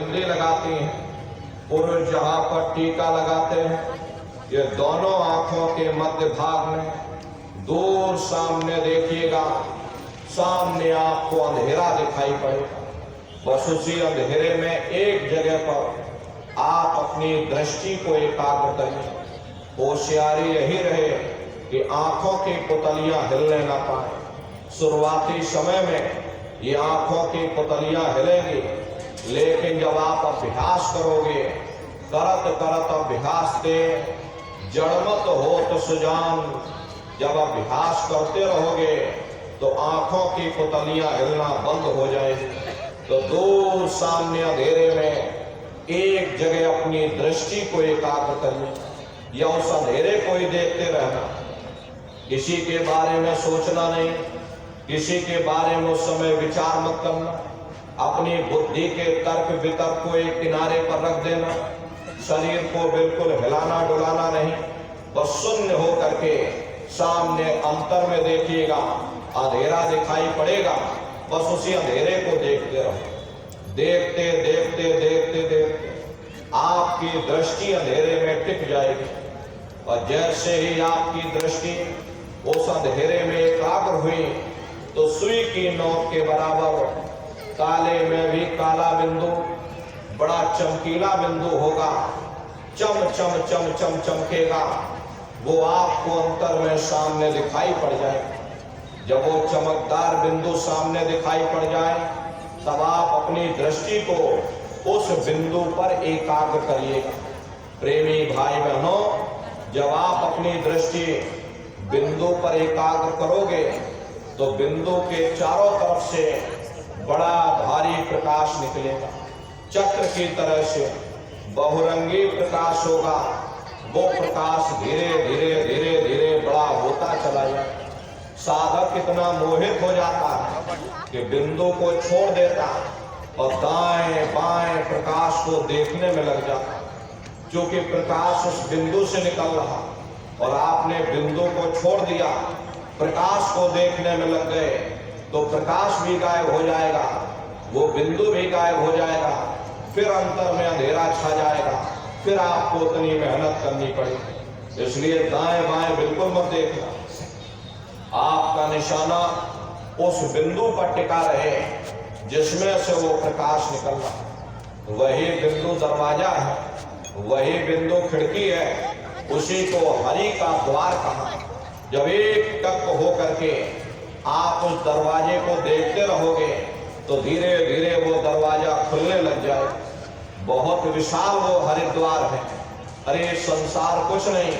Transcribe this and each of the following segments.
बिंदी लगाती हैं, पुरुष जहाँ पर टीका लगाते हैं, ये दोनों आंखों के मध्य भाग में दूर सामने देखिएगा, सामने आपको अंधेरा दिखाई पड़ेगा। बस उसी अंधेरे में एक जगह पर आप अपनी दृष्टि को एकाग्र करें। होशियारी यही रहे कि आंखों की पुतलियां हिलने ना पाए। शुरुआती समय में ये आंखों की पुतलियां हिलेंगी, लेकिन जब आप अभ्यास करोगे, करत करत अभ्यास से जड़मत हो तो सुजान, जब अभ्यास करते रहोगे तो आंखों की पुतलियां हिलना बंद हो जाएगी। तो दूर सामने अंधेरे में एक जगह अपनी दृष्टि को एकाग्र करनी, या उस अंधेरे को ही देखते रहना। किसी के बारे में सोचना नहीं, किसी के बारे में उस समय विचार मत करना। अपनी बुद्धि के तर्क वितर्क को एक किनारे पर रख देना। शरीर को बिल्कुल हिलाना डुलाना नहीं, बस शून्य हो करके सामने अंतर में देखिएगा, अंधेरा दिखाई पड़ेगा, बस उसी अंधेरे को देखते रहो। देखते देखते देखते देखते आपकी दृष्टि अंधेरे में टिक जाएगी, और जैसे ही आपकी दृष्टि उस अंधेरे में एकाग्र हुई तो सुई की नोक के बराबर काले में भी काला बिंदु, बड़ा चमकीला बिंदु होगा, चम चम चम चम चमकेगा, वो आपको अंतर में सामने दिखाई पड़ जाए। जब वो चमकदार बिंदु सामने दिखाई पड़ जाए, तब आप अपनी दृष्टि को उस बिंदु पर एकाग्र करिएगा। प्रेमी भाई बहनों, जब आप अपनी दृष्टि बिंदु पर एकाग्र करोगे तो बिंदु के चारों तरफ से बड़ा भारी प्रकाश निकलेगा, चक्र की तरह से बहुरंगी प्रकाश होगा। वो प्रकाश धीरे धीरे धीरे धीरे बड़ा होता चला जाए। साधक इतना मोहित हो जाता है कि बिंदु को छोड़ देता और दाएं बाएं प्रकाश को देखने में लग जाता। क्योंकि प्रकाश उस बिंदु से निकल रहा और आपने बिंदु को छोड़ दिया, प्रकाश को देखने में लग गए, तो प्रकाश भी गायब हो जाएगा, वो बिंदु भी गायब हो जाएगा, फिर अंतर में अंधेरा छा जाएगा, फिर आपको उतनी मेहनत करनी पड़ेगी। इसलिए दाएं बाएं बिल्कुल मत देखना। आपका निशाना उस बिंदु पर टिका रहे जिसमें से वो प्रकाश निकल रहा। वही बिंदु दरवाजा है, वही बिंदु खिड़की है, उसी को हरि का द्वार कहा। जब एक टक हो करके आप उस दरवाजे को देखते रहोगे तो धीरे धीरे वो दरवाजा खुलने लग जाए। बहुत विशाल वो हरिद्वार है। अरे संसार कुछ नहीं,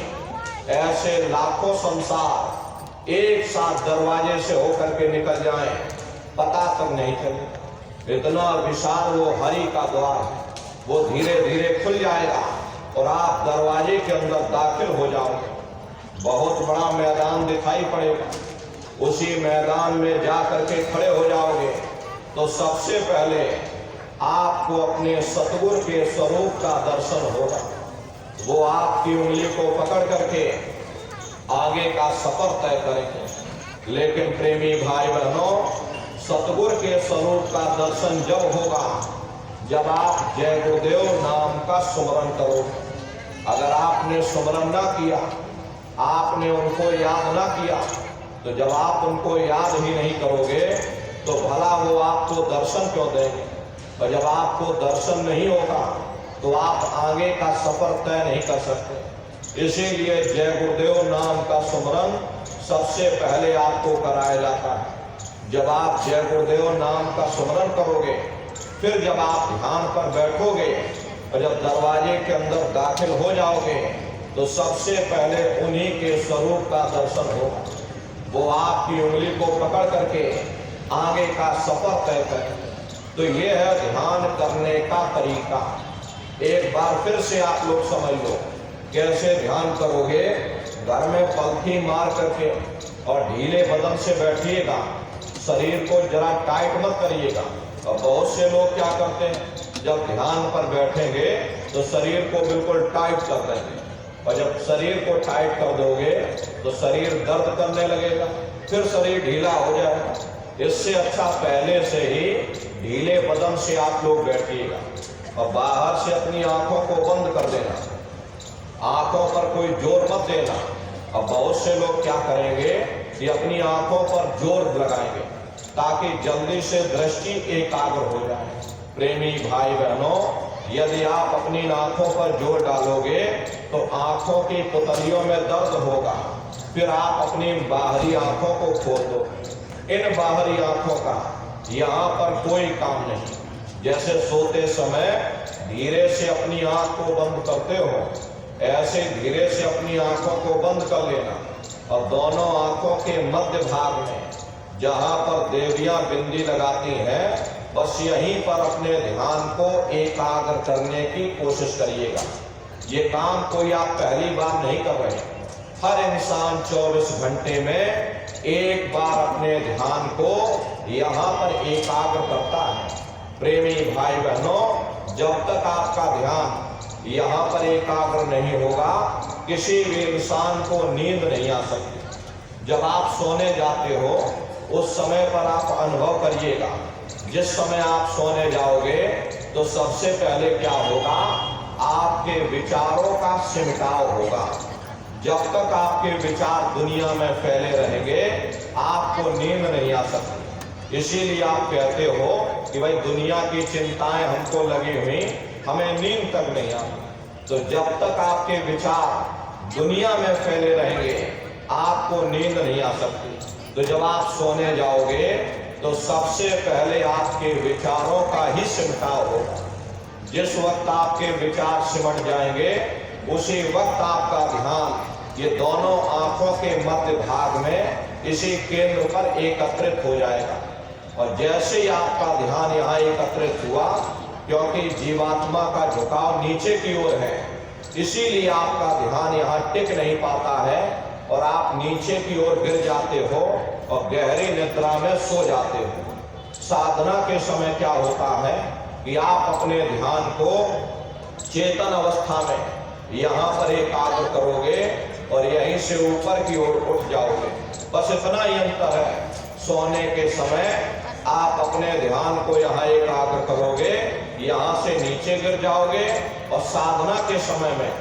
ऐसे लाखों संसार एक साथ दरवाजे से होकर के निकल जाएं, पता तक नहीं चले। इतना विशाल वो हरि का द्वार है। वो धीरे धीरे खुल जाएगा और आप दरवाजे के अंदर दाखिल हो जाओगे। बहुत बड़ा मैदान दिखाई पड़ेगा। उसी मैदान में जा करके खड़े हो जाओगे तो सबसे पहले आपको अपने सतगुरु के स्वरूप का दर्शन होगा। वो आपकी उंगली को पकड़ करके आगे का सफर तय करेंगे। लेकिन प्रेमी भाई बहनों, सतगुरु के स्वरूप का दर्शन जब होगा जब आप जय गुरुदेव नाम का सुमरन करोगे। अगर आपने सुमरन ना किया, आपने उनको याद ना किया, तो जब आप उनको याद ही नहीं करोगे तो भला वो आपको दर्शन क्यों देंगे। और जब आपको दर्शन नहीं होगा तो आप आगे का सफर तय नहीं कर सकते। इसीलिए जय गुरुदेव नाम का सुमरन सबसे पहले आपको कराया जाता है। जब आप जय गुरुदेव नाम का सुमरन करोगे, फिर जब आप ध्यान पर बैठोगे और जब दरवाजे के अंदर दाखिल हो जाओगे तो सबसे पहले उन्हीं के स्वरूप का दर्शन होगा। वो आपकी उंगली को पकड़ करके आगे का सफर तय करें। तो ये है ध्यान करने का तरीका। एक बार फिर से आप लोग समझ लो कैसे ध्यान करोगे। घर में पलथी मार करके और ढीले बदन से बैठिएगा, शरीर को जरा टाइट मत करिएगा। और बहुत से लोग क्या करते हैं, जब ध्यान पर बैठेंगे तो शरीर को बिल्कुल टाइट कर देंगे, और जब शरीर को टाइट कर दोगे तो शरीर दर्द करने लगेगा, फिर शरीर ढीला हो जाएगा। इससे अच्छा पहले से ही ढीले बदन से आप लोग बैठिएगा और बाहर से अपनी आंखों को बंद कर देना, आंखों पर कोई जोर मत देना। अब बहुत से लोग क्या करेंगे कि अपनी आंखों पर जोर लगाएंगे ताकि जल्दी से दृष्टि एकाग्र हो जाए। प्रेमी भाई बहनों, यदि आप अपनी आंखों पर जोर डालोगे तो आंखों की पुतलियों में दर्द होगा, फिर आप अपनी बाहरी आंखों को खोल दो। इन बाहरी आंखों का यहाँ पर कोई काम नहीं। जैसे सोते समय धीरे से अपनी आंख को बंद करते हो, ऐसे धीरे से अपनी आंखों को बंद कर लेना और दोनों आंखों के मध्य भाग में जहां पर देवियां बिंदी लगाती हैं, बस यहीं पर अपने ध्यान को एकाग्र करने की कोशिश करिएगा। ये काम कोई आप पहली बार नहीं कर रहे। हर इंसान 24 घंटे में एक बार अपने ध्यान को यहाँ पर एकाग्र करता है। प्रेमी भाई बहनों, जब तक आपका ध्यान यहाँ पर एकाग्र नहीं होगा, किसी भी इंसान को नींद नहीं आ सकती। जब आप सोने जाते हो उस समय पर आप अनुभव करिएगा, जिस समय आप सोने जाओगे तो सबसे पहले क्या होगा, आपके विचारों का सिमटाव होगा। जब तक आपके विचार दुनिया में फैले रहेंगे, आपको नींद नहीं आ सकती। इसीलिए आप कहते हो कि भाई दुनिया की चिंताएं हमको लगी हुई, हमें नींद तक नहीं आती। तो जब तक आपके विचार दुनिया में फैले रहेंगे, आपको नींद नहीं आ सकती। तो जब आप सोने जाओगे तो सबसे पहले आपके विचारों का ही सिमटाव होगा। जिस वक्त आपके विचार सिमट जाएंगे, उसी वक्त आपका ध्यान ये दोनों आंखों के मध्य भाग में इसी केंद्र पर एकत्रित हो जाएगा। और जैसे ही आपका ध्यान यहाँ एकत्रित हुआ, क्योंकि जीवात्मा का झुकाव नीचे की ओर है, इसीलिए आपका ध्यान यहाँ टिक नहीं पाता है और आप नीचे की ओर गिर जाते हो और गहरी निद्रा में सो जाते हो। साधना के समय क्या होता है कि आप अपने ध्यान को चेतन अवस्था में यहाँ पर एकाग्र करोगे और यहीं से ऊपर की ओर उठ जाओगे। बस इतना ही अंतर है। सोने के समय आप अपने ध्यान को यहाँ एकाग्र करोगे, यहाँ से नीचे गिर जाओगे, और साधना के समय में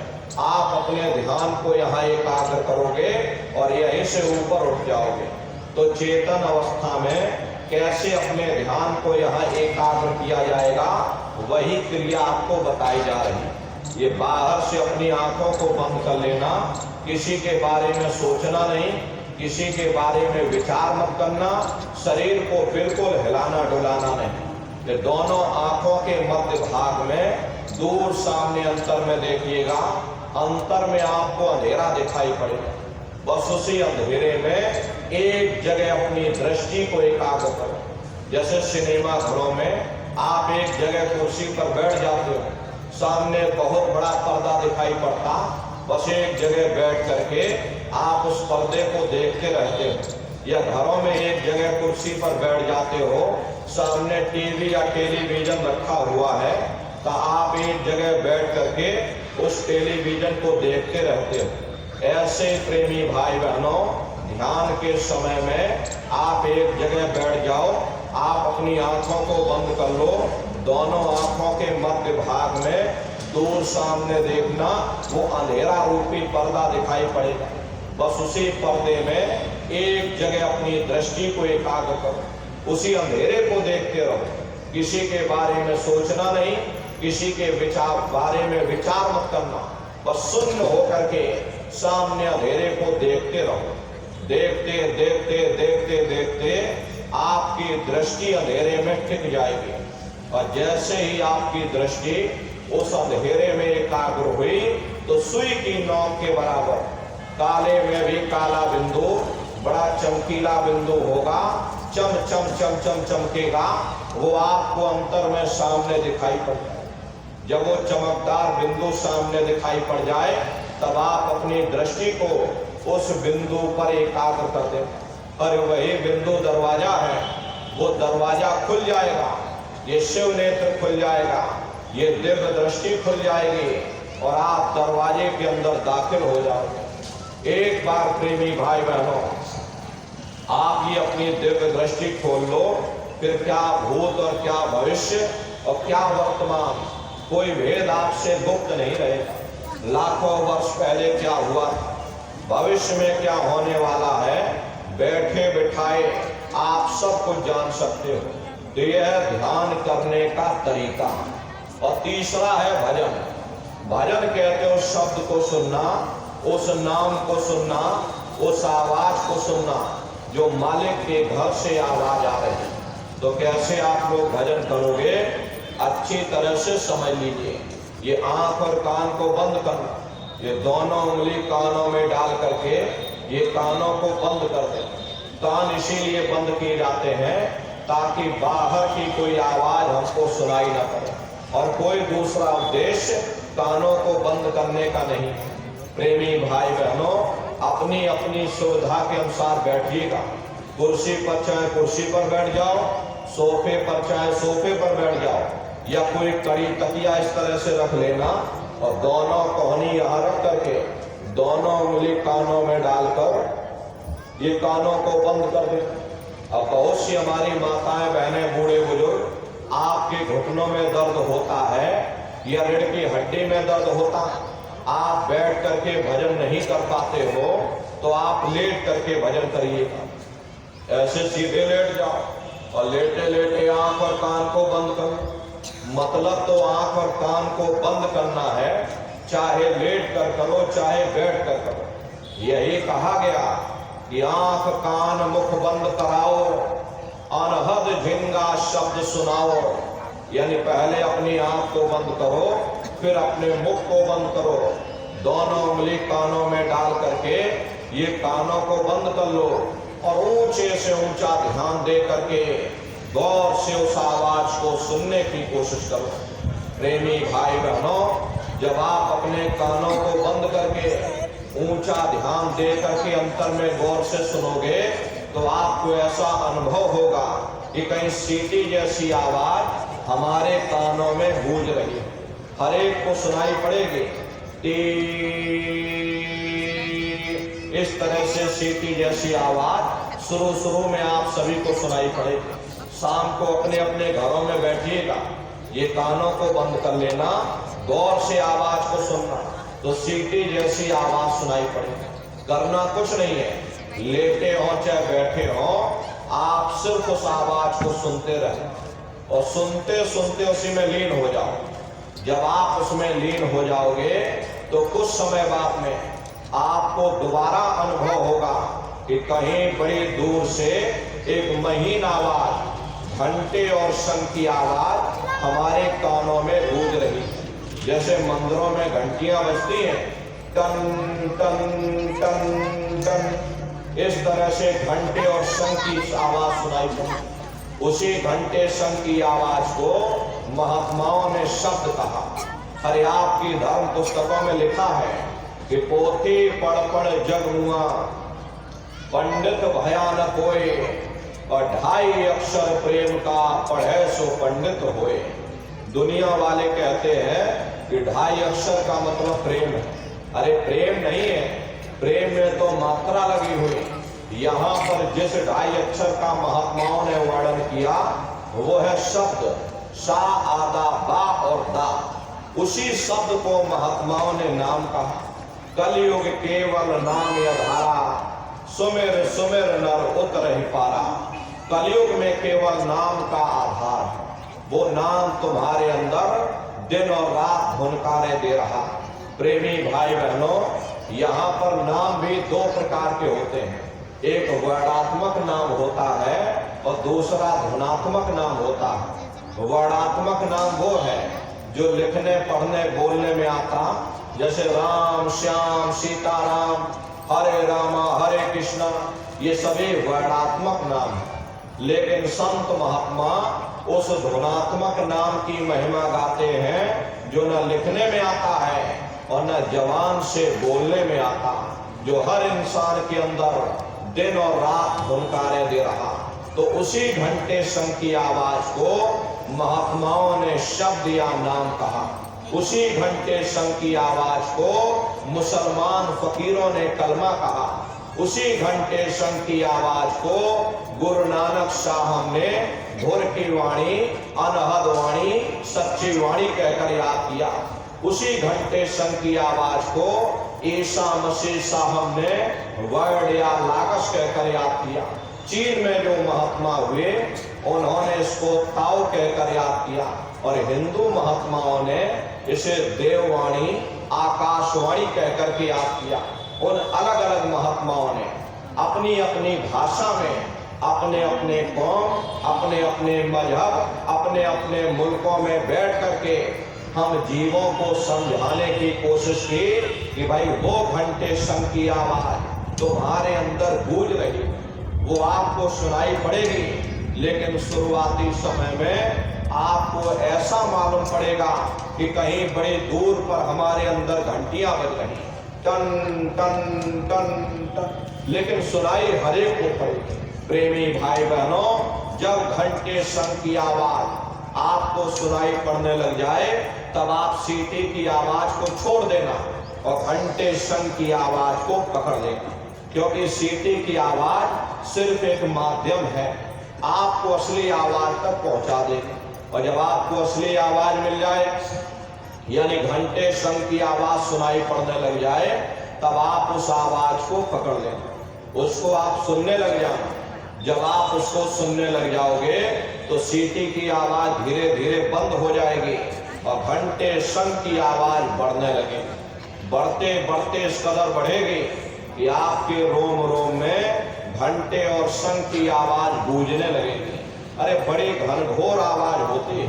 आप अपने ध्यान को यहाँ एकाग्र करोगे और यहीं से ऊपर उठ जाओगे। तो चेतन अवस्था में कैसे अपने ध्यान को यहाँ एकाग्र किया जाएगा, वही क्रिया आपको बताई जा रही है। ये बाहर से अपनी आंखों को बंद कर लेना, किसी के बारे में सोचना नहीं, किसी के बारे में विचार मत करना, शरीर को बिल्कुल हिलाना डुलाना नहीं। ये दोनों आंखों के मध्य भाग में दूर सामने अंतर में देखिएगा, अंतर में आपको अंधेरा दिखाई पड़ेगा। बस उसी अंधेरे में एक जगह अपनी दृष्टि को एकाग्र करो। जैसे सिनेमा घरों में आप एक जगह कुर्सी पर बैठ जाते हो, सामने बहुत बड़ा पर्दा दिखाई पड़ता, बस एक जगह बैठ करके आप उस पर्दे को देखते रहते हो। या घरों में एक जगह कुर्सी पर बैठ जाते हो, सामने टीवी या टेलीविजन रखा हुआ है, तो आप एक जगह बैठ करके उस टेलीविजन को देखते रहते हो। ऐसे प्रेमी भाई बहनों, ध्यान के समय में आप एक जगह बैठ जाओ, आप अपनी आंखों को बंद कर लो, दोनों आंखों के मध्य भाग में दूर सामने देखना, वो अंधेरा रूपी पर्दा दिखाई पड़ेगा। बस उसी पर्दे में एक जगह अपनी दृष्टि को एकाग्र करो, उसी अंधेरे को देखते रहो। किसी के बारे में सोचना नहीं, किसी के विचार बारे में विचार मत करना, बस शून्य होकर के सामने अंधेरे को देखते रहो। देखते देखते देखते देखते आपकी दृष्टि अंधेरे में टिक जाएगी, और जैसे ही आपकी दृष्टि उस अंधेरे में एकाग्र हुई, तो सुई की नोक के बराबर काले में भी काला बिंदु, बड़ा चमकीला बिंदु होगा, चम चम चम चम चमकेगा, वो आपको अंतर में सामने दिखाई पड़ जाए। जब वो चमकदार बिंदु सामने दिखाई पड़ जाए, तब आप अपनी दृष्टि को उस बिंदु पर एकाग्र कर दें। और वही बिंदु दरवाजा है, वो दरवाजा खुल जाएगा, ये शिव नेत्र खुल जाएगा, ये दिव्य दृष्टि खुल जाएगी और आप दरवाजे के अंदर दाखिल हो जाओगे। एक बार प्रेमी भाई बहनों, आप ये अपनी दिव्य दृष्टि खोल लो, फिर क्या भूत और क्या भविष्य और क्या वर्तमान कोई भेद आपसे गुप्त नहीं रहेगा। लाखों वर्ष पहले क्या हुआ, भविष्य में क्या होने वाला है, बैठे बिठाए आप सब कुछ जान सकते हो। तो यह ध्यान करने का तरीका। और तीसरा है भजन। भजन कहते हो शब्द को सुनना, उस नाम को सुनना, उस आवाज को सुनना जो मालिक के घर से आवाज आ रही है। तो कैसे आप लोग भजन करोगे, अच्छी तरह से समझ लीजिए। ये आंख और कान को बंद करना, ये दोनों उंगली कानों में डाल करके ये कानों को बंद कर दे। कान इसीलिए बंद किए जाते हैं ताकि बाहर की कोई आवाज हमको सुनाई ना पड़े, और कोई दूसरा उद्देश्य कानों को बंद करने का नहीं। प्रेमी भाई बहनों, अपनी अपनी सुविधा के अनुसार बैठिएगा। कुर्सी पर चाहे कुर्सी पर बैठ जाओ, सोफे पर चाहे सोफे पर बैठ जाओ, या कोई कड़ी तकिया इस तरह से रख लेना और दोनों कोहनी यहाँ रख करके दोनों उंगली कानों में डालकर ये कानों को बंद कर दे। अब बहुत सी हमारी माताएं बहनें बूढ़े बुजुर्ग, आपके घुटनों में दर्द होता है या रीढ़ की हड्डी में दर्द होता है, आप बैठ करके भजन नहीं कर पाते हो तो आप लेट करके भजन करिएगा। ऐसे सीधे लेट जाओ और लेटे लेटे आंख और कान को बंद करो। मतलब तो आंख और कान को बंद करना है, चाहे लेट कर करो चाहे बैठ कर करो। यही कहा गया कि आंख कान मुख बंद कराओ, अनहद झिंगा शब्द सुनाओ। यानी पहले अपनी आंख को बंद करो, फिर अपने मुख को बंद करो, दोनों उंगली कानों में डाल करके ये कानों को बंद कर लो और ऊंचे से ऊंचा ध्यान दे करके गौर से उस आवाज को सुनने की कोशिश करो। प्रेमी भाई बहनों, जब आप अपने कानों को बंद करके ऊंचा ध्यान दे करके अंतर में गौर से सुनोगे तो आपको ऐसा अनुभव होगा कि कहीं सीटी जैसी आवाज हमारे कानों में गूंज रही है। हर एक को सुनाई पड़ेगी। टी इस तरह से सीटी जैसी आवाज शुरू में आप सभी को सुनाई पड़ेगी। शाम को अपने अपने घरों में बैठिएगा, ये कानों को बंद कर लेना, गौर से आवाज को सुनना, तो सीटी जैसी आवाज सुनाई पड़ेगी। करना कुछ नहीं है, लेटे हो चाहे बैठे हो, आप सिर्फ उस आवाज को सुनते रहें और सुनते सुनते उसी में लीन हो जाओ। जब आप उसमें लीन हो जाओगे तो कुछ समय बाद में आपको दोबारा अनुभव होगा कि कहीं बड़ी दूर से एक महीन आवाज, घंटे और शंख की आवाज हमारे कानों में गूंज रही है। जैसे मंदिरों में घंटियां बजती हैं, टन टन टन टन, इस तरह से घंटे और शंख की आवाज सुनाई पड़ी। उसी घंटे शंख की आवाज को महात्माओं ने शब्द कहा। अरे आपकी धर्म पुस्तकों में लिखा है कि पोथी पढ़ पढ़ जग मुआ, पंडित भयानक होए, और 2.5 अक्षर प्रेम का पढ़े सो पंडित होए। दुनिया वाले कहते हैं कि 2.5 अक्षर का मतलब प्रेम है। अरे प्रेम नहीं है, प्रेम में तो मात्रा लगी हुई। यहाँ पर जिस 2.5 अक्षर का महात्माओं ने वर्णन किया वो है शब्द सा, आदा, बा और दा। उसी शब्द को महात्माओं ने नाम कहा। कलयुग केवल नाम आधारा, सुमिर सुमिर नर उतर ही पारा। कलयुग में केवल नाम का आधार है, वो नाम तुम्हारे अंदर दिन और रात धुनकारे दे रहा। प्रेमी भाई बहनों, यहाँ पर नाम भी 2 प्रकार के होते हैं। एक वर्णात्मक नाम होता है और दूसरा धुनात्मक नाम होता है। वर्णात्मक नाम वो है जो लिखने पढ़ने बोलने में आता, जैसे राम श्याम सीताराम, हरे रामा हरे कृष्णा, ये सभी वर्णात्मक नाम है। लेकिन संत महात्मा उस धुनात्मक नाम की महिमा गाते हैं जो न लिखने में आता है और न जवान से बोलने में आता, जो हर इंसान के अंदर दिन और रात धुनकारे दे रहा। तो उसी घंटे शंख की आवाज को महात्माओं ने शब्द या नाम कहा। उसी घंटे शंख की आवाज को मुसलमान फकीरों ने कलमा कहा। उसी घंटे शंख की आवाज को गुरु नानक साहब ने धुर की वाणी, अनहद वाणी, सच्ची वाणी कहकर याद किया। उसी घंटे शंख की आवाज को ईसा मसीह साहब ने वर्ड या लागस कहकर याद किया। चीन में जो महात्मा हुए उन्होंने इसको ताओ कहकर याद किया और हिंदू महात्माओं ने इसे देववाणी, आकाशवाणी कहकर के याद किया। उन अलग अलग महात्माओं ने अपनी अपनी भाषा में अपने अपने कौम, अपने अपने मजहब, अपने अपने मुल्कों में बैठ करके हम जीवों को समझाने की कोशिश की कि भाई वो घंटे शंख की आवाज तुम्हारे अंदर गूंज रही, वो आपको सुनाई पड़ेगी, लेकिन शुरुआती समय में आपको ऐसा मालूम पड़ेगा कि कहीं बड़े दूर पर हमारे अंदर घंटियां बज रही, टन टन टन टन, लेकिन सुनाई हरेक को पड़ेगी। प्रेमी भाई बहनों, जब घंटे शंख की आवाज आपको सुनाई पड़ने लग जाए तब आप सीटी की आवाज को छोड़ देना और घंटे शंख की आवाज को पकड़ लेना, क्योंकि सीटी की आवाज सिर्फ एक माध्यम है, आपको असली आवाज तक पहुंचा देगी। और जब आपको असली आवाज मिल जाए, यानी घंटे शंख की आवाज सुनाई पड़ने लग जाए, तब आप उस आवाज को पकड़ लेना, उसको आप सुनने लग जाना। जब आप उसको सुनने लग जाओगे तो सीटी की आवाज धीरे धीरे बंद हो जाएगी और घंटे शंख की आवाज बढ़ने लगेगी। बढ़ते बढ़ते इस कदर बढ़ेगी कि आपके रोम रोम में घंटे और शंख की आवाज गूंजने लगेगी। अरे बड़ी घनघोर आवाज होती है,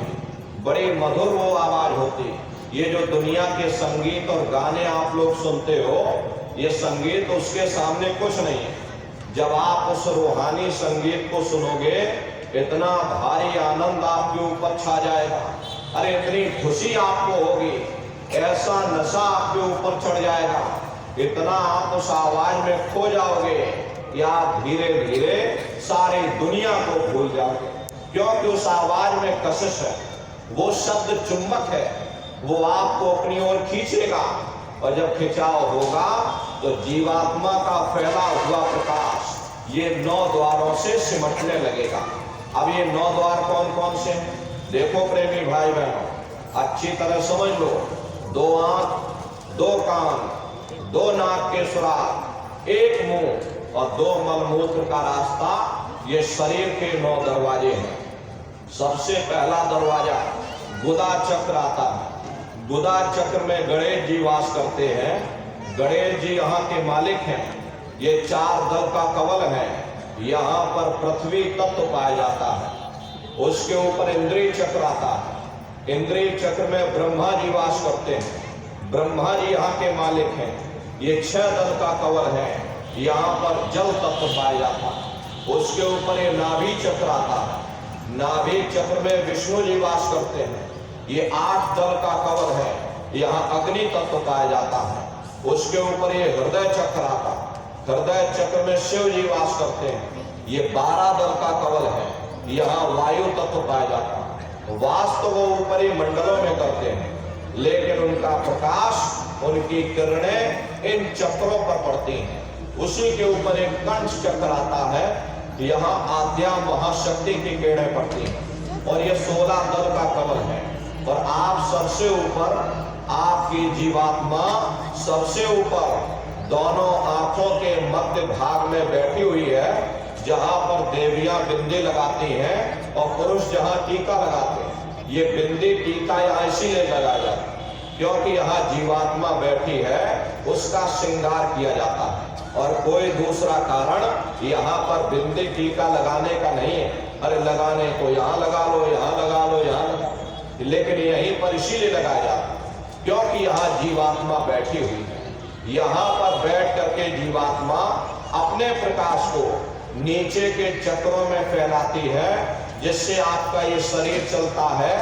बड़ी मधुर वो आवाज होती है। ये जो दुनिया के संगीत और गाने आप लोग सुनते हो, ये संगीत उसके सामने कुछ नहीं है। जब आप उस रूहानी संगीत को सुनोगे, इतना भारी आनंद आपके ऊपर छा जाएगा, अरे इतनी खुशी आपको होगी, ऐसा नशा आपके ऊपर चढ़ जाएगा, इतना आप उस आवाज में खो जाओगे कि आप धीरे धीरे सारी दुनिया को भूल जाओगे। क्योंकि उस आवाज में कशिश है, वो शब्द चुंबक है, वो आपको अपनी ओर खींचेगा और जब खिंचाव होगा तो जीवात्मा का फैला हुआ प्रकाश ये 9 द्वारों से सिमटने लगेगा। अब ये 9 द्वार कौन कौन से हैं? देखो प्रेमी भाई बहनों, अच्छी तरह समझ लो। 2 आंख, 2 कान, 2 नाक के सुराख, 1 मुंह और 2 मलमूत्र का रास्ता, ये शरीर के 9 दरवाजे हैं। सबसे पहला दरवाजा गुदा चक्र आता है। गुदा चक्र में गणेश जी वास करते हैं। गणेश जी यहाँ के मालिक हैं। ये 4 दल का कवल है। यहाँ पर पृथ्वी तत्व पाया जाता है। उसके ऊपर इंद्रिय चक्र आता है। इंद्रिय चक्र में ब्रह्मा जी वास करते हैं। ब्रह्मा जी यहाँ के मालिक हैं। ये 6 दल का कवल है। यहाँ पर जल तत्व पाया जाता है। उसके ऊपर ये नाभि चक्र आता है। नाभि चक्र में विष्णु जी वास करते हैं। ये 8 दल का कवल है। यहाँ अग्नि तत्व पाया जाता है। उसके ऊपर ये हृदय चक्र आता है। हृदय चक्र में शिव जी वास करते हैं। ये 12 दल का कवल है। यहाँ वायु तत्व पाया जाता है। वास तो वो ऊपरी मंडलों में करते हैं, लेकिन उनका प्रकाश, उनकी किरणें इन चक्रों पर पड़ती हैं। उसी के ऊपर एक कंठ चक्र आता है। यहाँ आद्या महाशक्ति की किरणें पड़ती हैं और ये 16 दल का कवल है। और आप सबसे ऊपर, आपकी जीवात्मा सबसे ऊपर दोनों आंखों के मध्य भाग में बैठी हुई है, जहां पर देवियां बिंदी लगाती हैं और पुरुष जहां टीका लगाते हैं। ये बिंदी टीका यहाँ इसीलिए लगाया जाता है क्योंकि यहाँ जीवात्मा बैठी है, उसका श्रृंगार किया जाता है और कोई दूसरा कारण यहाँ पर बिंदी टीका लगाने का नहीं है। अरे लगाने को यहाँ लगा लो, यहाँ लगा लो, यहाँ लगा लो, लेकिन यहीं पर इसीलिए लगाया जाता है क्योंकि यहाँ जीवात्मा बैठी हुई है। यहाँ पर बैठ करके जीवात्मा अपने प्रकाश को नीचे के चक्रों में फैलाती है, जिससे आपका ये शरीर चलता है,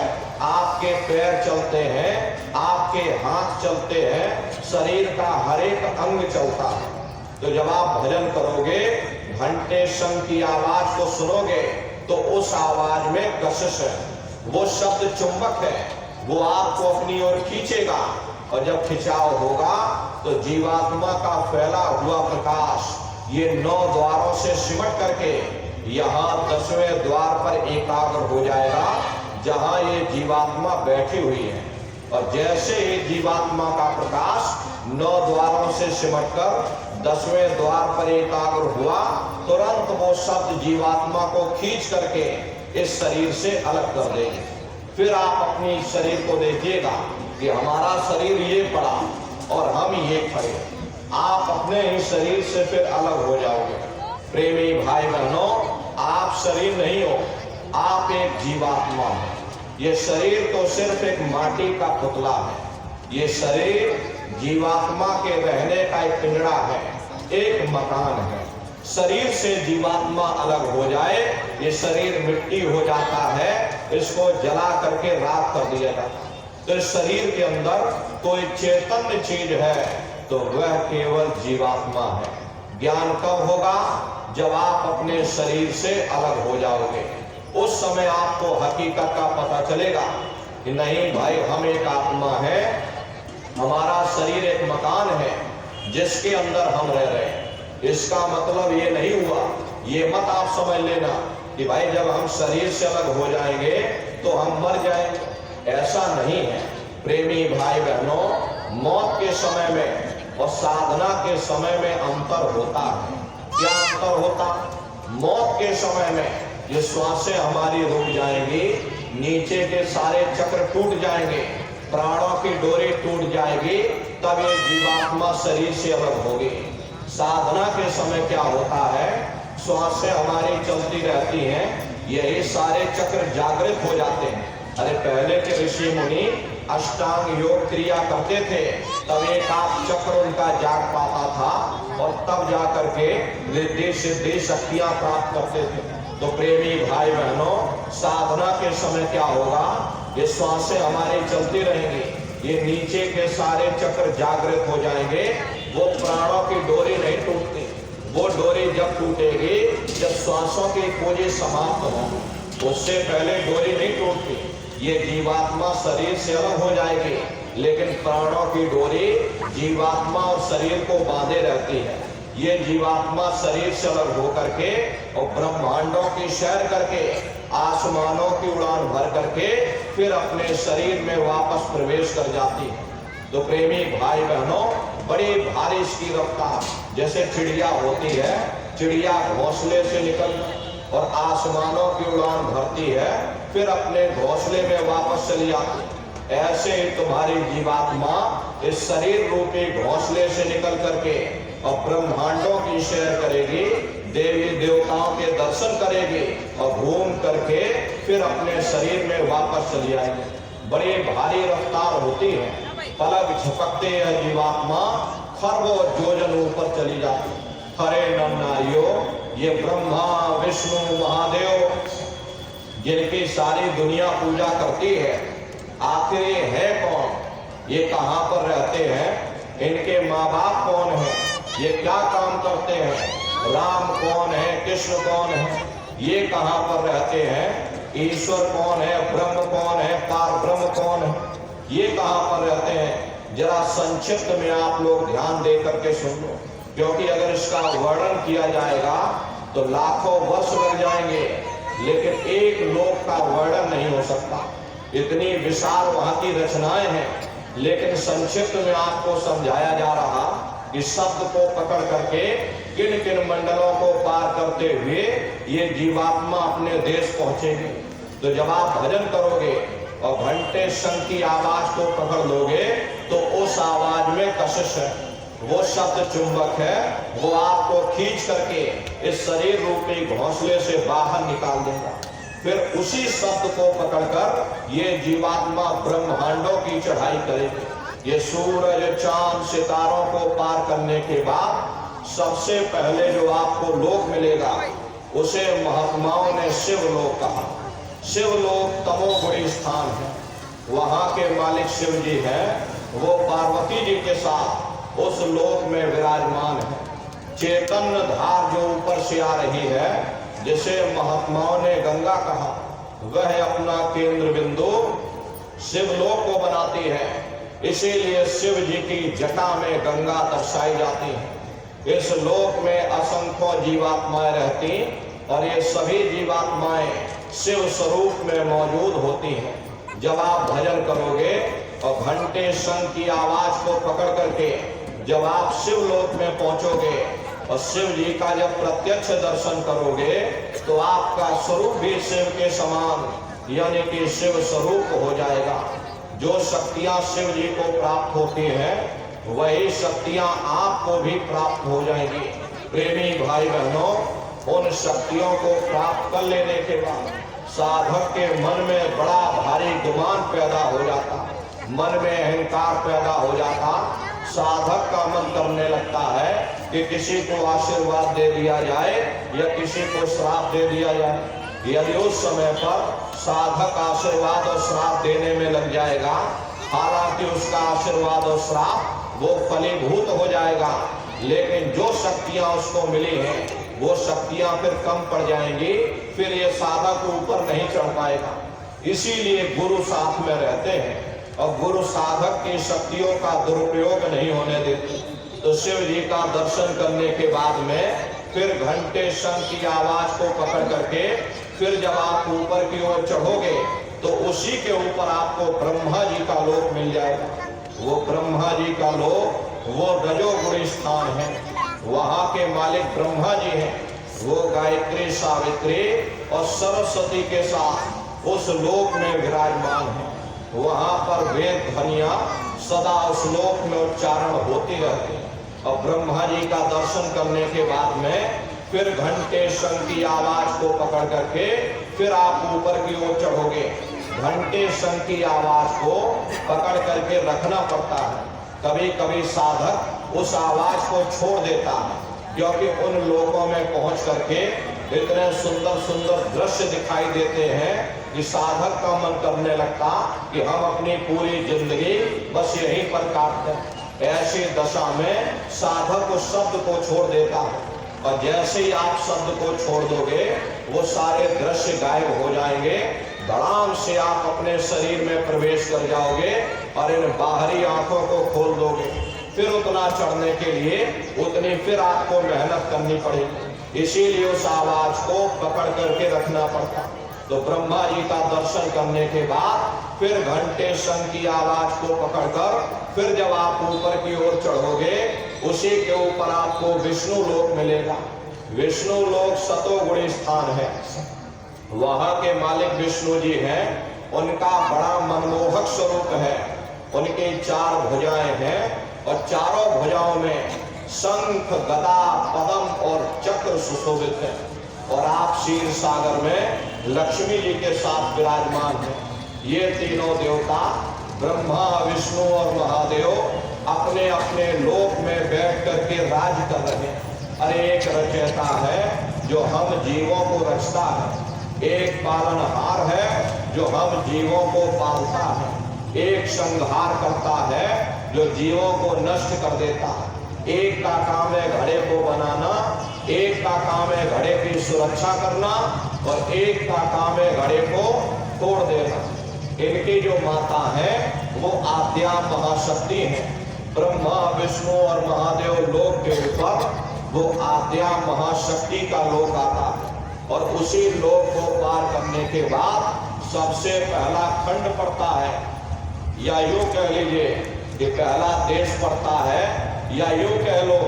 आपके पैर चलते हैं, आपके हाथ चलते हैं, शरीर का हर एक अंग चलता है। तो जब आप भजन करोगे, घंटे शंख की आवाज को सुनोगे, तो उस आवाज में कशिश है, वो शब्द चुंबक है, वो आपको अपनी ओर खींचेगा और जब खिंचाव होगा तो जीवात्मा का फैला हुआ प्रकाश ये 9 द्वारों से सिमट करके यहाँ 10वें द्वार पर एकाग्र हो जाएगा, जहाँ ये जीवात्मा बैठी हुई है। और जैसे ही जीवात्मा का प्रकाश 9 द्वारों से सिमटकर 10वें द्वार पर एकाग्र हुआ, तुरंत वो शब्द जीवात्मा को खींच करके इस शरीर से अलग कर देंगे। फिर आप अपनी शरीर को देखिएगा कि हमारा शरीर ये पड़ा और हम ये खड़े। आप अपने ही शरीर से फिर अलग हो जाओगे। प्रेमी भाई बहनों, आप शरीर नहीं हो, आप एक जीवात्मा हो। ये शरीर तो सिर्फ एक माटी का पुतला है। ये शरीर जीवात्मा के रहने का एक पिंजड़ा है, एक मकान है। शरीर से जीवात्मा अलग हो जाए, ये शरीर मिट्टी हो जाता है, इसको जला करके राख कर दिया जाता है। तो इस शरीर के अंदर कोई चैतन्य चीज है तो वह केवल जीवात्मा है। ज्ञान कब होगा? जब आप अपने शरीर से अलग हो जाओगे। उस समय आपको हकीकत का पता चलेगा कि नहीं भाई, हम एक आत्मा है, हमारा शरीर एक मकान है जिसके अंदर हम रह रहे हैं। इसका मतलब ये नहीं हुआ, ये मत आप समझ लेना कि भाई जब हम शरीर से अलग हो जाएंगे तो हम मर जाएंगे। ऐसा नहीं है प्रेमी भाई बहनों। मौत के समय में और साधना के समय में अंतर होता है। क्या अंतर होता? मौत के समय में ये श्वासें हमारी रुक जाएंगी, नीचे के सारे चक्र टूट जाएंगे, प्राणों की डोरी टूट जाएगी, तब ये जीवात्मा शरीर से अलग होगी। साधना के समय क्या होता है? श्वासें हमारी चलती रहती हैं, यही सारे चक्र जागृत हो जाते हैं। अरे पहले के ऋषि मुनि अष्टांग योग क्रिया करते थे, तब एक आध चक्र उनका जाग पाता था और तब जाकर के रिद्धि सिद्धि शक्तियां प्राप्त करते थे। तो प्रेमी भाई बहनों, साधना के समय क्या होगा? ये श्वासें हमारी चलती रहेंगी, ये नीचे के सारे चक्र जागृत हो जाएंगे, वो प्राणों की डोरी नहीं टूटती। वो डोरी जब टूटेगी जब श्वासों की खोजें समाप्त होंगी, उससे पहले डोरी नहीं टूटती। ये जीवात्मा शरीर से अलग हो जाएगी, लेकिन प्राणों की डोरी जीवात्मा और शरीर को बांधे रहती है। ये जीवात्मा शरीर से अलग होकर के और ब्रह्मांडों की सैर करके, आसमानों की उड़ान भर करके फिर अपने शरीर में वापस प्रवेश कर जाती है। तो प्रेमी भाई बहनों, बड़ी भारी इसकी रफ्तार, जैसे चिड़िया होती है, चिड़िया घोंसले से निकल और आसमानों की उड़ान भरती है, फिर अपने घोंसले में वापस चली आती है। ऐसे ही तुम्हारी जीवात्मा इस शरीर रूपी घोंसले से निकल करके और ब्रह्मांडों की सैर करेगी, देवी देवताओं के दर्शन करेगी और घूम करके फिर अपने शरीर में वापस चली आएगी। बड़ी भारी रफ्तार होती है, पलक झपकते यह जीवात्मा खरबों योजन ऊपर चली जाती है। हरे नर नारियों, ये ब्रह्मा विष्णु महादेव जिनकी सारी दुनिया पूजा करती है, आखिर ये है कौन? ये कहाँ पर रहते हैं? इनके माँ बाप कौन है? ये क्या काम करते हैं? राम कौन है? कृष्ण कौन है? ये कहाँ पर रहते हैं? ईश्वर कौन है? ब्रह्म कौन है? पार ब्रह्म कौन है? ये कहाँ पर रहते हैं? जरा संक्षिप्त में आप लोग ध्यान दे करके सुन लो, क्योंकि अगर इसका वर्णन किया जाएगा तो लाखों वर्ष लग जाएंगे, लेकिन एक लोक का वर्णन नहीं हो सकता। इतनी विशाल वहां की रचनाएं हैं, लेकिन संक्षिप्त में आपको समझाया जा रहा कि शब्द को पकड़ करके किन किन मंडलों को पार करते हुए ये जीवात्मा अपने देश पहुंचेगी। तो जब आप भजन करोगे और घंटे शंख की आवाज को पकड़ लोगे तो उस आवाज में कशिश है, वो शब्द चुंबक है, वो आपको खींच करके इस शरीर रूपी घोंसले से बाहर निकाल देगा। फिर उसी शब्द को पकड़कर ये जीवात्मा ब्रह्मांडों की चढ़ाई करेगी। ये सूरज चांद सितारों को पार करने के बाद सबसे पहले जो आपको लोक मिलेगा उसे महात्माओं ने शिवलोक कहा। शिवलोक तमोगुणी स्थान है, वहां के मालिक शिव जी हैं, वो पार्वती जी के साथ उस लोक में विराजमान है। चैतन्य धार जो ऊपर से आ रही है, जिसे महात्माओं ने गंगा कहा, वह अपना केंद्र बिंदु शिवलोक को बनाती है। इसीलिए शिव जी की जटा में गंगा दर्शाई जाती है। इस लोक में असंख्य जीवात्माएं रहती और ये सभी जीवात्माएं शिव स्वरूप में मौजूद होती हैं। जब आप भजन करोगे और घंटे शंख की आवाज को पकड़ करके जब आप शिव लोक में पहुंचोगे और शिव जी का जब प्रत्यक्ष दर्शन करोगे तो आपका स्वरूप भी शिव के समान यानी कि शिव स्वरूप हो जाएगा। जो शक्तियां शिव जी को प्राप्त होती हैं वही शक्तियां आपको भी प्राप्त हो जाएंगी। प्रेमी भाई बहनों, उन शक्तियों को प्राप्त कर लेने के बाद साधक के मन में बड़ा भारी गुमान पैदा हो जाता, मन में अहंकार पैदा हो जाता। साधक का मन करने लगता है कि किसी को आशीर्वाद दे दिया जाए या किसी को श्राप दे दिया जाए। यदि उस समय पर साधक आशीर्वाद और श्राप देने में लग जाएगा, हालांकि उसका आशीर्वाद और श्राप वो फलीभूत हो जाएगा, लेकिन जो शक्तियां उसको मिली हैं वो शक्तियां फिर कम पड़ जाएंगी, फिर ये साधक ऊपर नहीं चढ़ पाएगा। इसीलिए गुरु साथ में रहते हैं और गुरु साधक की शक्तियों का दुरुपयोग नहीं होने देते। तो शिव जी का दर्शन करने के बाद में फिर घंटे शंख की आवाज को पकड़ करके फिर जब आप ऊपर की ओर चढ़ोगे तो उसी के ऊपर आपको ब्रह्मा जी का लोक मिल जाएगा। वो ब्रह्मा जी का लोक वो रजोगुणी स्थान है, वहां के मालिक ब्रह्मा जी हैं। वो गायत्री सावित्री और सरस्वती के साथ उस लोक में विराजमान है। वहां पर वेद ध्वनियां सदा उस लोक में उच्चारण होती रहती है। और ब्रह्मा जी का दर्शन करने के बाद में फिर घंटे शंख की आवाज को पकड़ करके फिर आप ऊपर की ओर चढ़ोगे। घंटे शंख की आवाज को पकड़ करके रखना पड़ता है। कभी कभी साधक उस आवाज को छोड़ देता है, क्योंकि उन लोगों में पहुंच करके इतने सुंदर सुंदर दृश्य दिखाई देते हैं कि साधक का मन करने लगता कि हम अपनी पूरी जिंदगी बस यहीं पर काट दें। ऐसी दशा में साधक उस शब्द को छोड़ देता है, और जैसे ही आप शब्द को छोड़ दोगे वो सारे दृश्य गायब हो जाएंगे। धड़ाम से आप अपने शरीर में प्रवेश कर जाओगे और इन बाहरी आंखों को खोल दोगे। फिर उतना चढ़ने के लिए उतनी फिर आपको मेहनत करनी पड़ेगी। इसीलिए उस आवाज को पकड़ करके रखना पड़ता। तो ब्रह्मा जी का दर्शन करने के बाद फिर घंटे शंख की आवाज को पकड़कर फिर जब आप ऊपर की ओर चढ़ोगे उसी के ऊपर आपको विष्णु लोक मिलेगा। विष्णु लोक सतोगुणी स्थान है, वहां के मालिक विष्णु जी हैं। उनका बड़ा मनमोहक स्वरूप है। उनकी 4 भुजाएं हैं और चारों भुजाओं में शंख, गदा, पद्म और चक्र सुशोभित है। और आप क्षीर सागर में लक्ष्मी जी के साथ विराजमान हैं। ये तीनों देवता ब्रह्मा, विष्णु और महादेव अपने अपने लोक में बैठ करके राज कर रहे हैं। अरे एक रचयिता है जो हम जीवों को रचता है, एक पालनहार है जो हम जीवों को पालता है, एक संहार करता है जो जीवों को नष्ट कर देता है। एक का काम है घड़े को बनाना, एक का काम है घड़े की सुरक्षा करना और एक का काम है घड़े को तोड़ देना। इनकी जो माता है वो आद्या महाशक्ति है। ब्रह्मा, विष्णु और महादेव लोक के ऊपर वो आद्या महाशक्ति का लोक आता है। और उसी लोक को पार करने के बाद सबसे पहला खंड पड़ता है, या यूं कह लीजिए कि पहला देश पड़ता है, या यूं कह लो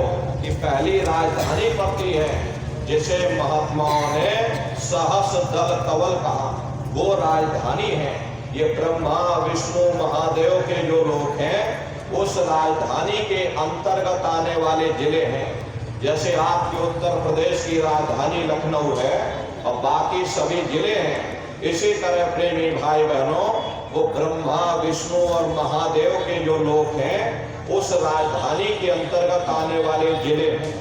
कि पहली राजधानी पड़ती है, जिसे महात्माओं ने सहस दल कवल कहा। वो राजधानी है। ये ब्रह्मा, विष्णु, महादेव के जो लोक हैं उस राजधानी के अंतर्गत आने वाले जिले हैं। जैसे आपके उत्तर प्रदेश की राजधानी लखनऊ है और बाकी सभी जिले हैं, इसी तरह प्रेमी भाई बहनों वो ब्रह्मा, विष्णु और महादेव के जो लोक हैं उस राजधानी के अंतर्गत आने वाले जिले हैं।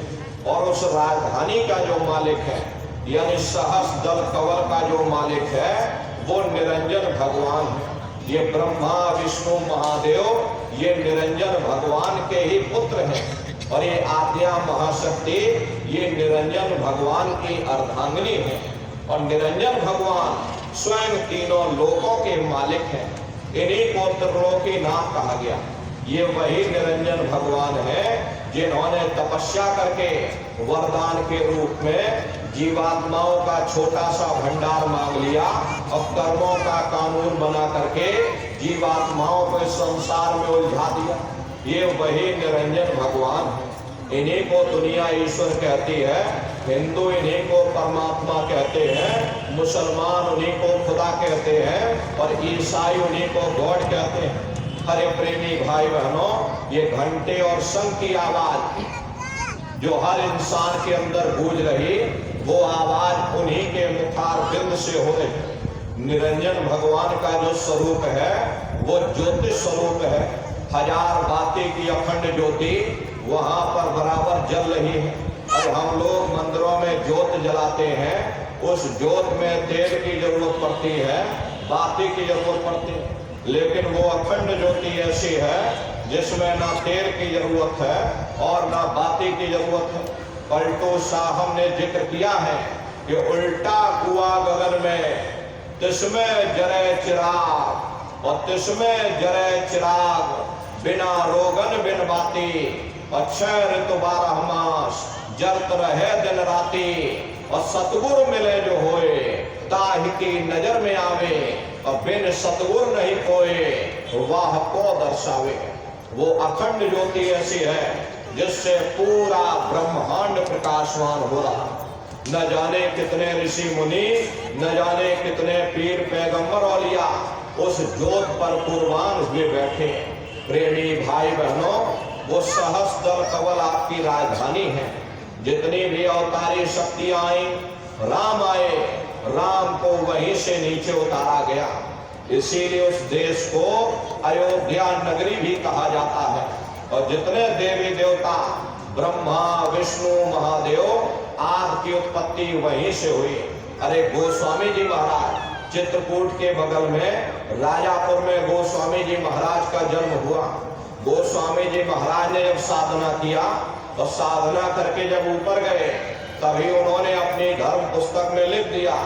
और उस राजधानी का जो मालिक है यानी सहस दल कवल का जो मालिक है वो निरंजन भगवान है। ये ब्रह्मा, विष्णु, महादेव ये निरंजन भगवान के ही पुत्र हैं। और ये आद्या महाशक्ति ये निरंजन भगवान की अर्धांगिनी है। और निरंजन भगवान स्वयं तीनों लोकों के मालिक हैं। इन्हीं को त्रिलोकीनाथ कहा गया। ये वही निरंजन भगवान है जिन्होंने तपस्या करके वरदान के रूप में जीवात्माओं का छोटा सा भंडार मांग लिया और कर्मों का कानून बना करके जीवात्माओं को संसार में उलझा दिया। ये वही निरंजन भगवान है। इन्हीं को दुनिया ईश्वर कहती है, हिंदू इन्हीं को परमात्मा कहते हैं, मुसलमान उन्हीं को खुदा कहते हैं और ईसाई उन्हीं को गॉड कहते हैं। हरे प्रेमी भाई बहनों, ये घंटे और शंख की आवाज जो हर इंसान के अंदर गूंज रही, वो आवाज उन्हीं के मुखार बिंद से हो रही। निरंजन भगवान का जो स्वरूप है वो ज्योतिष स्वरूप है। हजार बाती की अखंड ज्योति वहां पर बराबर जल रही है। और हम लोग मंदिरों में ज्योत जलाते हैं, उस ज्योत में तेल की जरूरत पड़ती है, बाती की जरूरत पड़ती है, लेकिन वो अखंड ज्योति ऐसी है जिसमें ना तेल की जरूरत है और ना बाती की जरूरत है। पलटू साहब ने जिक्र किया है कि उल्टा कुआ गगन में तिसमें जरे चिराग और तिसमें जरे चिराग, बिना रोगन बिन बाती, अक्षय ऋतु 12 मास जलत रहे दिन राती, और सतगुरु मिले जो होए ताहि की नजर में आवे, और बिन सतगुरु नहीं कोई वाह को दर्शावे। वो अखंड ज्योति ऐसी है जिससे पूरा ब्रह्मांड प्रकाशवान हो रहा। न जाने कितने ऋषि मुनि, न जाने कितने पीर पैगंबर औलिया उस ज्योत पर कुर्बान हुए बैठे। प्रेमी भाई बहनों, वो सहस्त्र कवल आपकी राजधानी है। जितनी भी अवतारी शक्तियां आई, राम आए, राम को वहीं से नीचे उतारा गया। इसीलिए उस देश को अयोध्या नगरी भी कहा जाता है। और जितने देवी देवता ब्रह्मा विष्णु महादेव आदि की उत्पत्ति वहीं से हुई। अरे गोस्वामी जी महाराज चित्रकूट के बगल में राजापुर में गोस्वामी जी महाराज का जन्म हुआ। गोस्वामी जी महाराज ने जब साधना किया तो साधना करके जब ऊपर गए, तभी उन्होंने अपनी धर्म पुस्तक में लिख दिया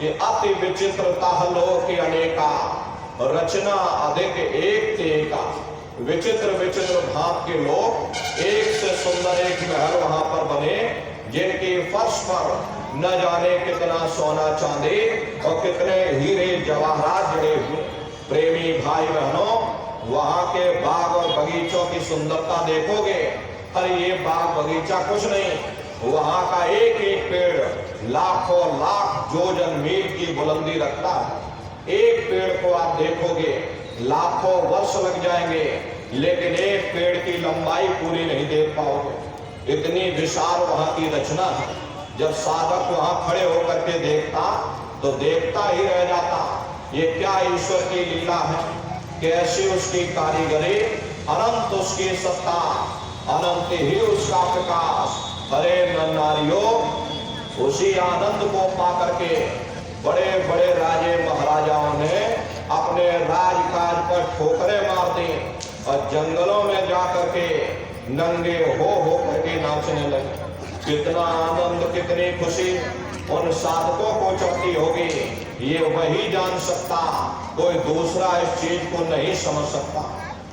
कि अति विचित्रता लोक अनेका, रचना अधिक एक तेका। विचित्र विचित्र भाव के लोग, एक से सुंदर एक महल वहां पर बने, जिनके फर्श पर न जाने कितना सोना चांदी और कितने हीरे जवाहरात जड़े हुए। प्रेमी भाई बहनों, वहां के बाग और बगीचों की सुंदरता देखोगे, अरे ये बाग बगीचा कुछ नहीं, वहां का एक एक पेड़ लाखों लाख जोजन मील की बुलंदी रखता है। एक पेड़ को आप देखोगे लाखों वर्ष लग जाएंगे, लेकिन एक पेड़ की लंबाई पूरी नहीं देख पाओगे। इतनी विशाल वहां की रचना है। जब साधक वहां खड़े होकर के देखता तो देखता ही रह जाता, ये क्या ईश्वर की लीला है, कैसी उसकी कारीगरी, अनंत उसकी सत्ता, अनंत ही उसका प्रकाश। अरे नारियों, उसी आनंद को पा करके बड़े बड़े राजे महाराजाओं ने अपने राजकाज पर ठोकरें मार दी और जंगलों में जाकर के नंगे हो करके नाचने लगे। कितना आनंद, कितनी खुशी उन साधकों को चढ़ती होगी, ये वही जान सकता, कोई दूसरा इस चीज को नहीं समझ सकता।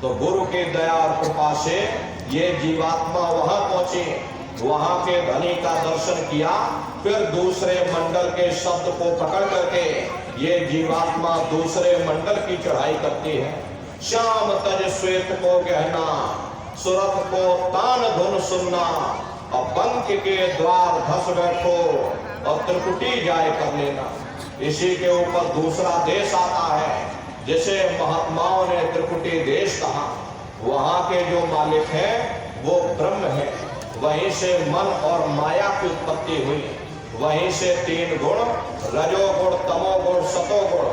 तो गुरु की दया और कृपा से ये जीवात्मा वहां पहुंची, वहां के धनी का दर्शन किया, फिर दूसरे मंडल के शब्द को पकड़ करके ये जीवात्मा दूसरे मंडल की चढ़ाई करती है। श्याम तज श्वेत को गहना, सुरत को तान धुन सुनना, और बंक के द्वार धस बैठो और त्रिकुटी जाए कर लेना। इसी के ऊपर दूसरा देश आता है जिसे महात्माओं ने त्रिकुटी देश कहा। वहां के जो मालिक हैं वो ब्रह्म है। वहीं से मन और माया की उत्पत्ति हुई। वहीं से तीन गुण, रजोगुण तमोगुण सतोगुण,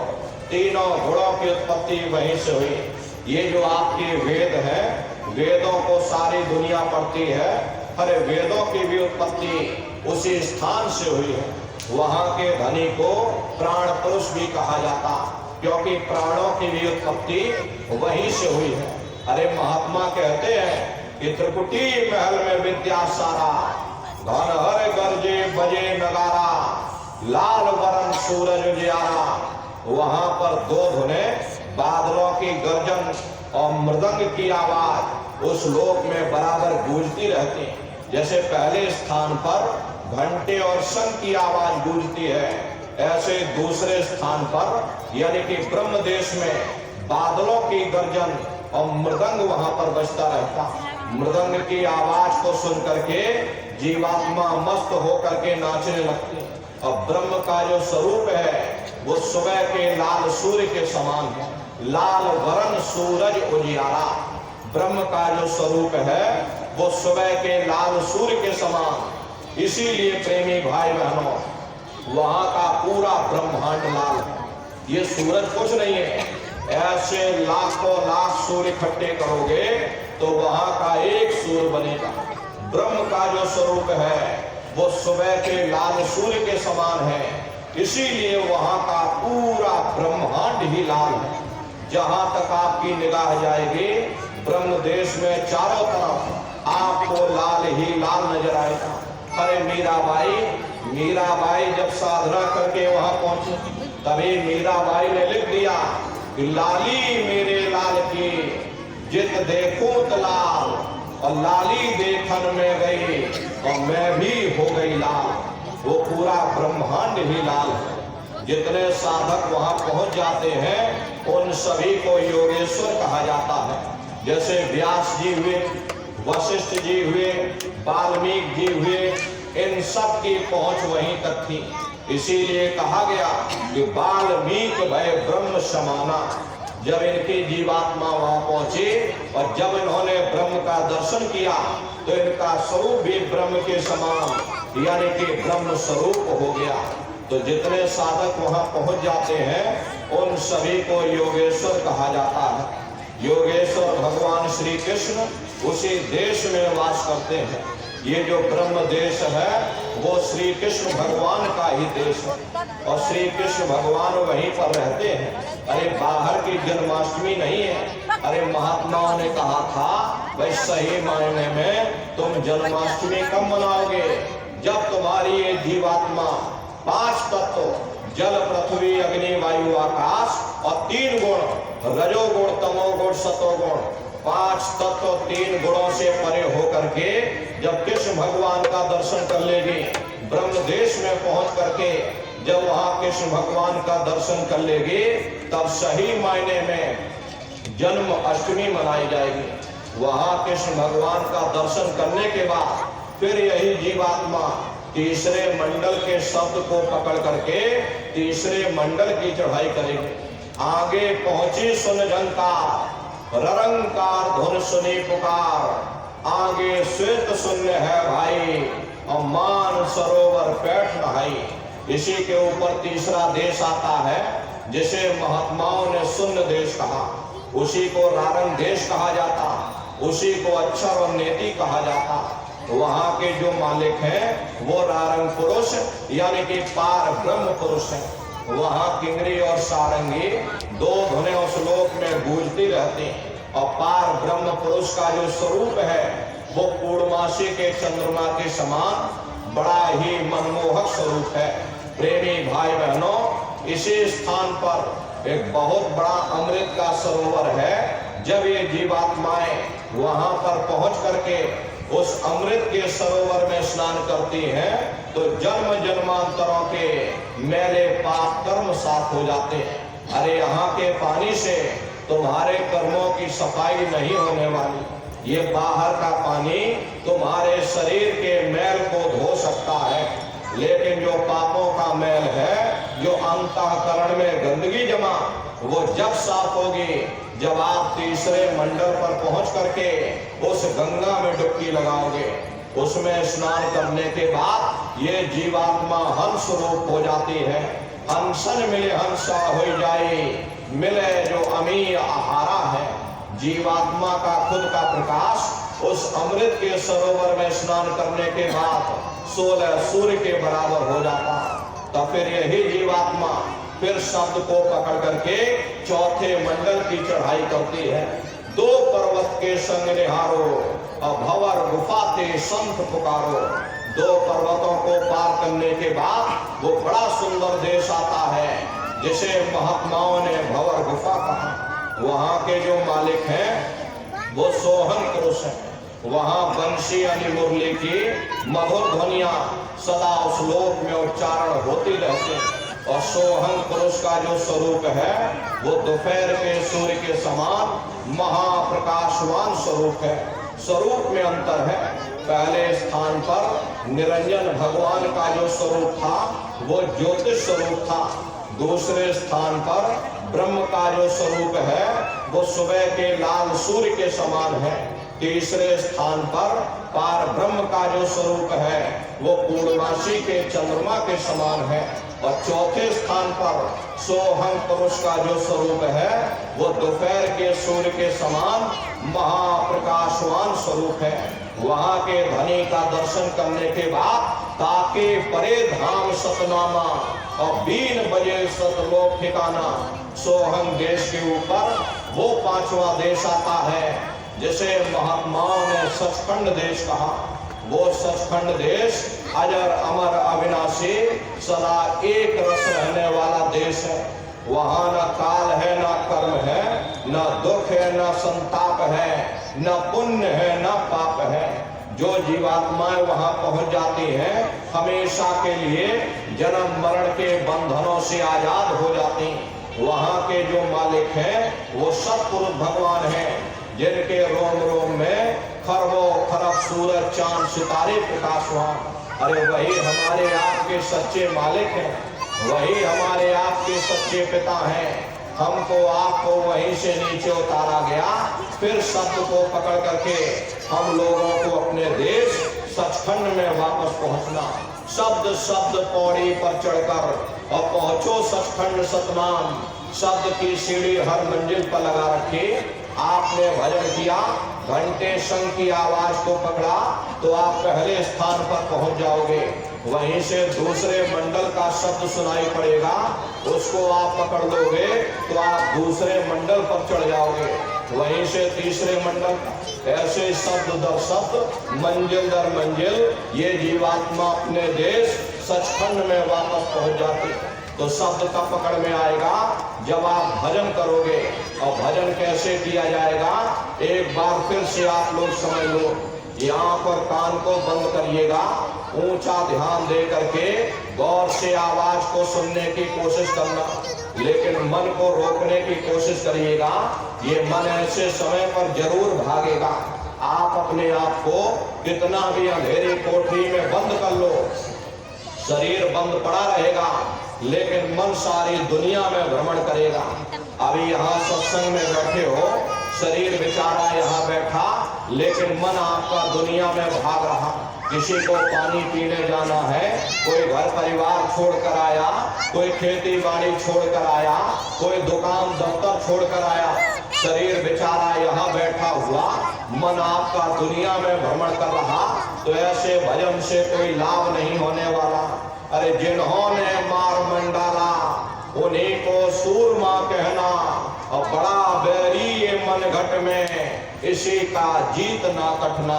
तीनों गुणों की उत्पत्ति वहीं से हुई। ये जो आपके वेद हैं, वेदों को सारी दुनिया पढ़ती है, अरे वेदों की भी उत्पत्ति उसी स्थान से हुई है। वहां के धनी को प्राण पुरुष भी कहा जाता, क्योंकि प्राणों की भी उत्पत्ति वहीं से हुई है। अरे महात्मा कहते हैं कि त्रिकुटी महल में विद्या सारा, धन हर गरजे बजे नगारा, लाल वरण सूरज उजियारा। वहां पर दो धुने, बादलों की गर्जन और मृदंग की आवाज उस लोक में बराबर गूंजती रहती है। जैसे पहले स्थान पर घंटे और शंख की आवाज गूंजती है, ऐसे दूसरे स्थान पर यानी कि ब्रह्म देश में बादलों की गर्जन और मृदंग वहां पर बजता रहता। मृदंग की आवाज को सुन करके जीवात्मा मस्त होकर के नाचने लगती है। और ब्रह्म का जो स्वरूप है वो सुबह के लाल सूर्य के समान है, लाल वरण सूरज उजियारा। ब्रह्म का जो स्वरूप है वो सुबह के लाल सूर्य के समान। इसीलिए प्रेमी भाई बहनों, वहां का पूरा ब्रह्मांड लाल है। ये सूरज कुछ नहीं है, ऐसे लाखों लाख सूर्य इकट्ठे करोगे तो वहां का एक सूर्य बनेगा। ब्रह्म का जो स्वरूप है वो सुबह के लाल सूर्य के समान है, इसीलिए वहां का पूरा ब्रह्मांड ही लाल है। जहां तक आपकी निगाह जाएगी ब्रह्म देश में चारों तरफ आपको लाल ही लाल नजर आएगा। अरे मीराबाई जब साधना करके वहां पहुंची तभी मीराबाई ने लिख दिया कि लाली मेरे लाल की जित देखूं तो लाल, और लाली देखन में गई और मैं भी हो गई लाल। वो पूरा ब्रह्मांड ही लाल है। जितने साधक वहां पहुंच जाते हैं उन सभी को योगेश्वर कहा जाता है। जैसे व्यास जी हुए, वशिष्ठ जी हुए, वाल्मीकि जी हुए, इन सब की पहुंच वहीं तक थी। इसीलिए कहा गया कि वाल्मीकि भय ब्रह्म समाना। जब इनकी जीवात्मा वहां पहुंची और जब इन्होंने ब्रह्म का दर्शन किया तो इनका स्वरूप भी ब्रह्म के समान यानी कि ब्रह्म स्वरूप हो गया। तो जितने साधक वहां पहुंच जाते हैं उन सभी को योगेश्वर कहा जाता है। योगेश्वर भगवान श्री कृष्ण उसी देश में वास करते हैं। ये जो ब्रह्म देश है वो श्री कृष्ण भगवान का ही देश है और श्री कृष्ण भगवान वहीं पर रहते हैं। अरे बाहर की जन्माष्टमी नहीं है। अरे महात्माओं ने कहा था भाई सही मायने में तुम जन्माष्टमी कब मनाओगे? जब तुम्हारी ये जीवात्मा 5 तत्व जल पृथ्वी अग्नि वायु आकाश और 3 गुण रजोगुण तमोगुण सतोगुण 5 तत्व 3 गुणों से परे होकर के जब कृष्ण भगवान का दर्शन कर लेगी, ब्रह्म देश में पहुंच करके जब वहां कृष्ण भगवान का दर्शन कर लेगी तब सही मायने में जन्म अष्टमी मनाई जाएगी। वहां कृष्ण भगवान का दर्शन करने के बाद फिर यही जीवात्मा तीसरे मंडल के शब्द को पकड़ करके तीसरे मंडल की चढ़ाई करेगी। आगे पहुंची सुन झंकार, ररंकार धुन सुनी पुकार, आगे श्वेत शून्य है भाई और मान सरोवर पैठ नहाई। इसी के ऊपर तीसरा देश आता है जिसे महात्माओं ने शून्य देश कहा। उसी को रारंग देश कहा जाता, उसी को अक्षर और नेति कहा जाता। वहां के जो मालिक हैं वो रारंग पुरुष यानी कि पार ब्रह्म पुरुष हैं। वहां किंगरी और सारंगी 2 धुनें उस लोक में गूंजती रहती हैं और पार ब्रह्म पुरुष का जो स्वरूप है वो पूर्णमासी के चंद्रमा के समान बड़ा ही मनमोहक स्वरूप है। प्रेमी भाई बहनों, इसी स्थान पर एक बहुत बड़ा अमृत का सरोवर है। जब ये जीवात्माएं वहां पर पहुंच करके उस अमृत के सरोवर में स्नान करती हैं तो जन्म जन्मांतरों के मैले पाप कर्म साफ हो जाते हैं। अरे यहाँ के पानी से तुम्हारे कर्मों की सफाई नहीं होने वाली। ये बाहर का पानी तुम्हारे शरीर के मैल को धो सकता है, लेकिन जो पापों का मैल है, जो अंतःकरण में गंदगी जमा, वो जब साफ होगी जब आप तीसरे मंडल पर पहुंच करके उस गंगा में डुबकी लगाओगे। उसमें स्नान करने के बाद ये जीवात्मा हंस रूप हो जाती है। हंसन मिले हंसा हो जाए, मिले जो अमी आहारा है। जीवात्मा का खुद का प्रकाश उस अमृत के सरोवर में स्नान करने के बाद 16 सूर्य के बराबर हो जाता। तो फिर यही जीवात्मा फिर शब्द को पकड़ करके चौथे मंडल की चढ़ाई करती है। 2 पर्वत के संग निहारो और भंवर गुफा ते संत पुकारो। 2 पर्वतों को पार करने के बाद वो बड़ा सुंदर देश आता है जिसे महात्माओं ने भंवर गुफा कहा। वहाँ के जो मालिक हैं वो सोहन पुरुष हैं। वहाँ बंशी यानी मुरली की मधुर ध्वनियां सदा उस लोक में उच्चारण होती रहती हैं। और सोहन पुरुष का जो स्वरूप है वो दोपहर के सूर्य के समान महाप्रकाशवान स्वरूप है। स्वरूप में अंतर है। पहले स्थान पर निरंजन भगवान का जो स्वरूप था वो ज्योतिष स्वरूप था। दूसरे स्थान पर ब्रह्म का जो स्वरूप है वो सुबह के लाल सूर्य के समान है। तीसरे स्थान पर पार ब्रह्म का जो स्वरूप है वो पूर्णमासी के चंद्रमा के समान है। और चौथे स्थान पर सोहम पुरुष का जो स्वरूप है वो दोपहर के सूर्य के समान महाप्रकाशवान स्वरूप है। वहाँ के धनी का दर्शन करने के बाद ताके परे धाम सतनामा और 3 बजे सतलोक ठिकाना। सोहम देश के ऊपर वो 5वां देश आता है जिसे महात्माओं ने सचखंड देश कहा। वो सचखंड देश अजर अमर अविनाशी सदा एक रस रहने वाला देश है। वहाँ न काल है, न कर्म है, न दुख है, न संताप है, न पुण्य है, न पाप है। जो जीवात्माएं वहाँ पहुँच जाती हैं हमेशा के लिए जन्म मरण के बंधनों से आजाद हो जाती। वहाँ के जो मालिक हैं वो सत्पुरुष भगवान हैं जिनके रोम रोम में खरबों खरब सूरज चांद सितारे प्रकाशवान। अरे वही हमारे आपके सच्चे मालिक हैं, वही हमारे आपके सच्चे पिता हैं। हमको आपको वहीं से नीचे उतारा गया, फिर शब्द को पकड़ करके हम लोगों को अपने देश सचखंड में वापस पहुंचना। शब्द शब्द पौड़ी पर चढ़कर और पहुंचो सचखंड सतनाम। शब्द की सीढ़ी हर मंजिल पर लगा रखी। आपने भजन किया, घंटे शंख की आवाज को पकड़ा तो आप पहले स्थान पर पहुंच जाओगे। वहीं से दूसरे मंडल का शब्द सुनाई पड़ेगा, उसको आप पकड़ लोगे तो आप दूसरे मंडल पर चढ़ जाओगे। वहीं से तीसरे मंडल का, ऐसे शब्द दर शब्द मंजिल दर मंजिल ये जीवात्मा अपने देश सचखंड में वापस पहुंच जाती। तो शब्द का पकड़ में आएगा जब आप भजन करोगे। और भजन कैसे किया जाएगा एक बार फिर से आप लोग समझ लो। यहाँ पर कान को बंद करिएगा, ऊंचा ध्यान दे करके गौर से आवाज को सुनने की कोशिश करना, लेकिन मन को रोकने की कोशिश करिएगा। ये मन ऐसे समय पर जरूर भागेगा। आप अपने आप को कितना भी अंधेरी कोठरी में बंद कर लो, शरीर बंद पड़ा रहेगा लेकिन मन सारी दुनिया में भ्रमण करेगा। अभी यहाँ सत्संग में बैठे हो, शरीर बेचारा यहाँ बैठा लेकिन मन आपका दुनिया में भाग रहा। किसी को पानी पीने जाना है, कोई घर परिवार छोड़कर आया, कोई खेती बाड़ी छोड़कर आया, कोई दुकान दफ्तर छोड़कर आया। शरीर बेचारा यहाँ बैठा हुआ, मन आपका दुनिया में भ्रमण कर रहा। तो ऐसे भजन से कोई लाभ नहीं होने वाला। अरे जिन्होंने मार मंडाला उन्हीं को सूरमा कहना, और बड़ा बैरी ये मन घट में इसी का जीत ना कटना।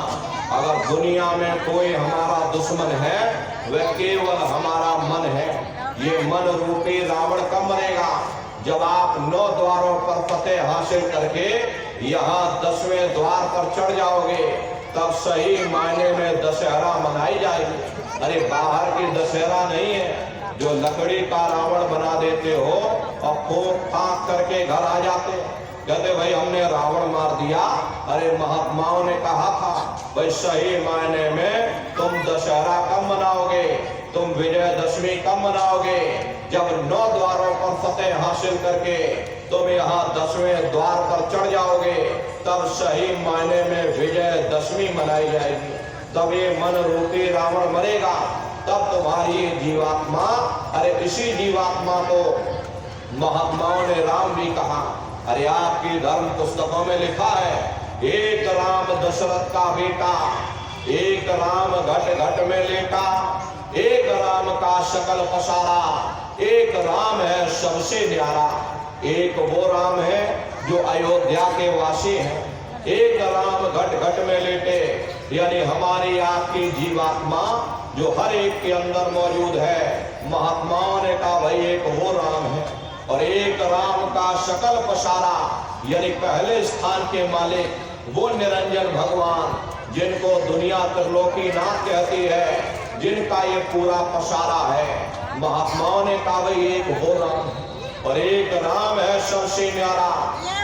अगर दुनिया में कोई हमारा दुश्मन है वह केवल हमारा मन है। ये मन रूपी रावण कब मरेगा? जब आप 9 द्वारों पर फतेह हासिल करके यहाँ 10वें द्वार पर चढ़ जाओगे, तब सही मायने में दशहरा मनाई जाएगी। अरे बाहर की दशहरा नहीं है जो लकड़ी का रावण बना देते हो और फूंक फांक करके घर आ जाते, कहते भाई हमने रावण मार दिया। अरे महात्माओं ने कहा था भाई सही मायने में तुम दशहरा कब मनाओगे, तुम विजयदशमी कब मनाओगे? जब 9 द्वारों पर फतेह हासिल करके तुम यहाँ 10वें द्वार पर चढ़ जाओगे, तब सही मायने में विजयदशमी मनाई जाएगी। तब ये मन रूपी रावण मरेगा, तब तुम्हारी जीवात्मा, अरे इसी जीवात्मा को महात्माओं ने राम भी कहा। अरे आपकी धर्म पुस्तकों में लिखा है, एक राम दशरथ का बेटा, एक राम घट घट में लेटा, एक राम का शकल पसारा, एक राम है सबसे न्यारा। एक वो राम है जो अयोध्या के वासी हैं, एक राम घट घट में लेटे, यानी हमारी आपकी जीवात्मा जो हर एक के अंदर मौजूद है। महात्माओं ने कहा भाई एक वो राम है, और एक राम का शकल पसारा, यानी पहले स्थान के मालिक वो निरंजन भगवान, जिनको दुनिया त्रिलोकीनाथ कहती है, जिनका ये पूरा पसारा है। महात्माओं ने कहा भाई एक हो राम, और एक राम है सबसे न्यारा।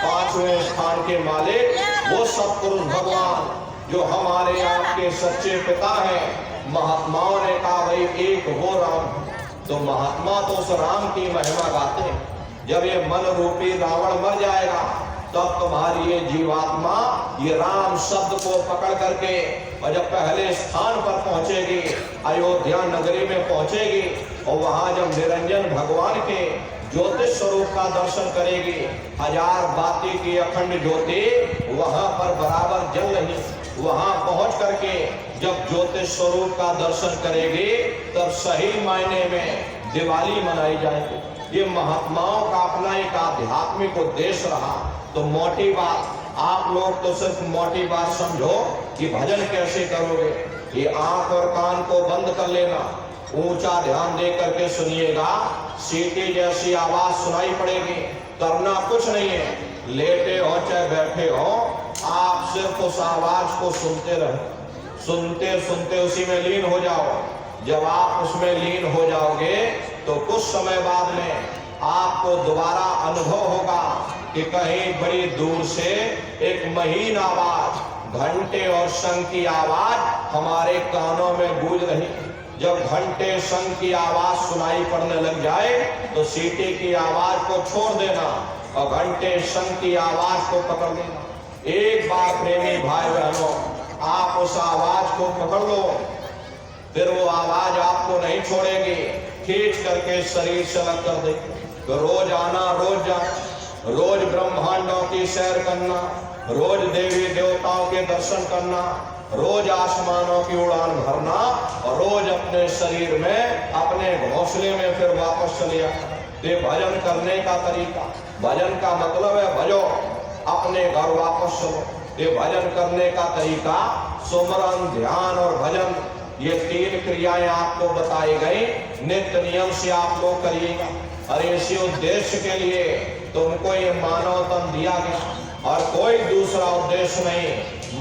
पांचवें स्थान के मालिक वो सतपुरुष भगवान, जो हमारे आपके सच्चे पिता हैं। महात्माओं ने कहा भाई एक हो राम। तो महात्मा तो उस राम की महिमा गाते हैं। जब ये मन रूपी रावण मर जाएगा, तब तुम्हारी ये जीवात्मा ये राम शब्द को पकड़ करके, और जब पहले स्थान पर पहुंचेगी, अयोध्या नगरी में पहुंचेगी, और वहां जब निरंजन भगवान के ज्योतिष स्वरूप का दर्शन करेगी, हजार बाती की अखंड ज्योति वहां पर बराबर जल रही, वहां पहुंच करके जब ज्योतिष स्वरूप का दर्शन करेगी, तब सही मायने में दिवाली मनाई जाएगी। ये महात्माओं का अपना एक आध्यात्मिक उद्देश्य रहा। तो मोटी बात, आप लोग तो सिर्फ मोटी बात समझो कि भजन कैसे करोगे। ये आंख और कान को बंद कर लेना, ऊंचा ध्यान दे करके सुनिएगा। सीटी जैसी आवाज सुनाई पड़ेगी, करना कुछ नहीं है, लेटे हो चाहे बैठे हो, आप सिर्फ उस आवाज को सुनते रहो, सुनते सुनते उसी में लीन हो जाओ। जब आप उसमें लीन हो जाओगे तो कुछ समय बाद में आपको दोबारा अनुभव होगा कि कहीं बड़ी दूर से एक महीन आवाज, घंटे और शंख की आवाज हमारे कानों में गूंज रही। जब घंटे शंख की आवाज सुनाई पड़ने लग जाए तो सीटी की आवाज को छोड़ देना और घंटे शंख की आवाज को पकड़ लेना। एक बार प्रेमी भाई बहनों, आप उस आवाज को पकड़ लो, फिर वो आवाज आपको नहीं छोड़ेगी, खींच करके शरीर से अलग कर देगी। तो रोज आना, रोज जाना, रोज ब्रह्मांडों की सैर करना, रोज देवी देवताओं के दर्शन करना, रोज आसमानों की उड़ान भरना, और रोज अपने शरीर में, अपने घोंसले में फिर वापस चले आना। ये भजन करने का तरीका। भजन का मतलब है भजो, अपने घर वापस चलो। ये भजन करने का तरीका सुमरन, ध्यान और भजन, ये तीन क्रियाएं आपको बताई गई। नित्य नियम से आप लोग करिएगा। और इसी उद्देश्य के लिए तुमको ये मानव तन दिया गया और कोई दूसरा उद्देश्य नहीं।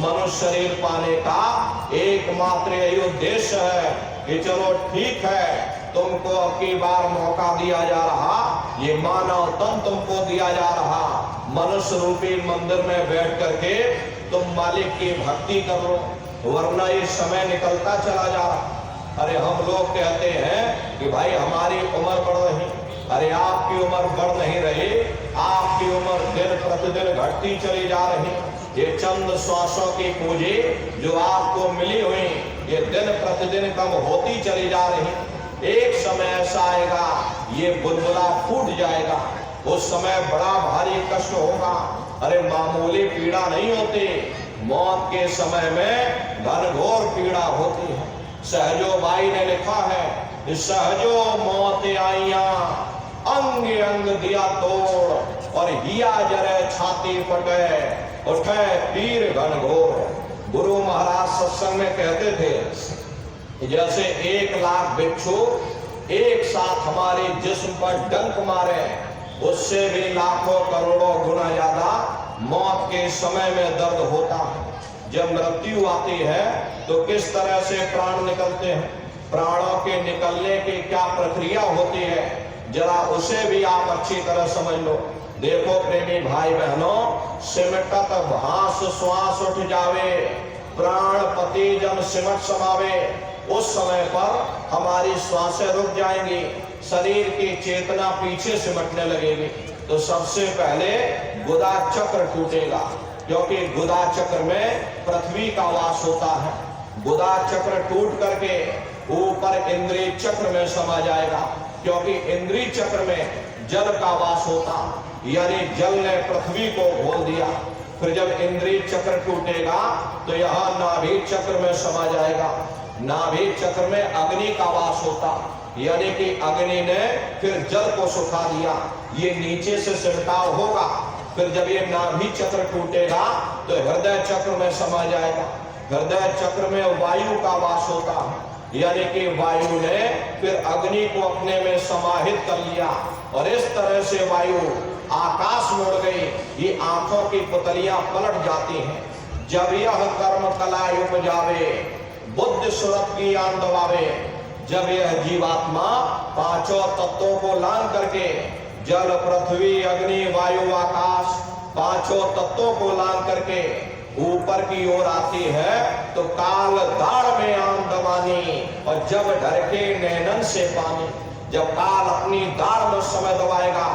मनुष्य शरीर पाने का एकमात्र यही उद्देश्य है कि चलो ठीक है, तुमको अब की बार मौका दिया जा रहा, ये मानव तन तुमको दिया जा रहा, मनुष्य रूपी मंदिर में बैठ करके तुम मालिक की भक्ति कर लो, वरना ये समय निकलता चला जा रहा। अरे हम लोग कहते हैं कि भाई हमारी उम्र बढ़ रही, अरे आपकी उम्र बढ़ नहीं रही, आपकी उम्र दिन प्रतिदिन घटती चली जा रही। ये चंद श्वासों की पूंजी जो आपको मिली हुई, ये दिन प्रतिदिन कम होती चली जा रही। एक समय ऐसा आएगा, ये बुलबुला फूट जाएगा, उस समय बड़ा भारी कष्ट होगा। अरे मामूली पीड़ा नहीं होती, मौत के समय में घनघोर पीड़ा होती है। सहजो बाई ने लिखा है, सहजो मौत आइया, अंग अंग दिया तोड़, और हिया जरे छाती फटे, उठे तीर घनघोर। गुरु महाराज सत्संग में कहते थे, जैसे 1 लाख बिच्छू एक साथ हमारे जिस्म पर डंक मारे, उससे भी लाखों करोड़ों गुना ज्यादा मौत के समय में दर्द होता है। जब मृत्यु आती है तो किस तरह से प्राण निकलते हैं, प्राणों के निकलने की क्या प्रक्रिया होती है, जरा उसे भी आप अच्छी तरह समझ लो। देखो प्रेमी भाई बहनों, सिमटत भास श्वास उठ जावे, प्राण पति जन सिमट समावे, उस समय पर हमारी श्वासें रुक जाएंगी, शरीर की चेतना पीछे सिमटने लगेगी। तो सबसे पहले गुदा चक्र टूटेगा, क्योंकि गुदा चक्र में पृथ्वी का वास होता है। गुदा चक्र टूट करके ऊपर इंद्रिय चक्र में समा जाएगा, क्योंकि इंद्रिय चक्र में जल का वास होता, यानी जल ने पृथ्वी को घोल दिया। फिर जब इंद्रिय चक्र टूटेगा तो यह नाभि चक्र में समा जाएगा। नाभि चक्र में अग्नि का वास होता, यानी कि अग्नि ने फिर जल को सुखा दिया, ये नीचे से सिमटाव होगा। फिर जब ये नाभि चक्र टूटेगा तो हृदय चक्र में समा जाएगा। हृदय चक्र में वायु का वास होता है, यानी कि वायु ने फिर अग्नि को अपने में समाहित कर लिया, और इस तरह से वायु आकाश में उड़ गई। ये आंखों की पुतलियां पलट जाती हैं। जब यह कर्म कला उपजावे, बुद्धि सुरत की आन दबावे। जब यह जीवात्मा पांचों तत्वों को लांग करके, जल पृथ्वी अग्नि वायु आकाश, पांचों तत्वों को लांग करके ऊपर की ओर आती है, तो काल दाढ़ में आन दबानी। और जब ढरके नैनन से पानी, जब काल अपनी दाढ़ में समय दबाएगा,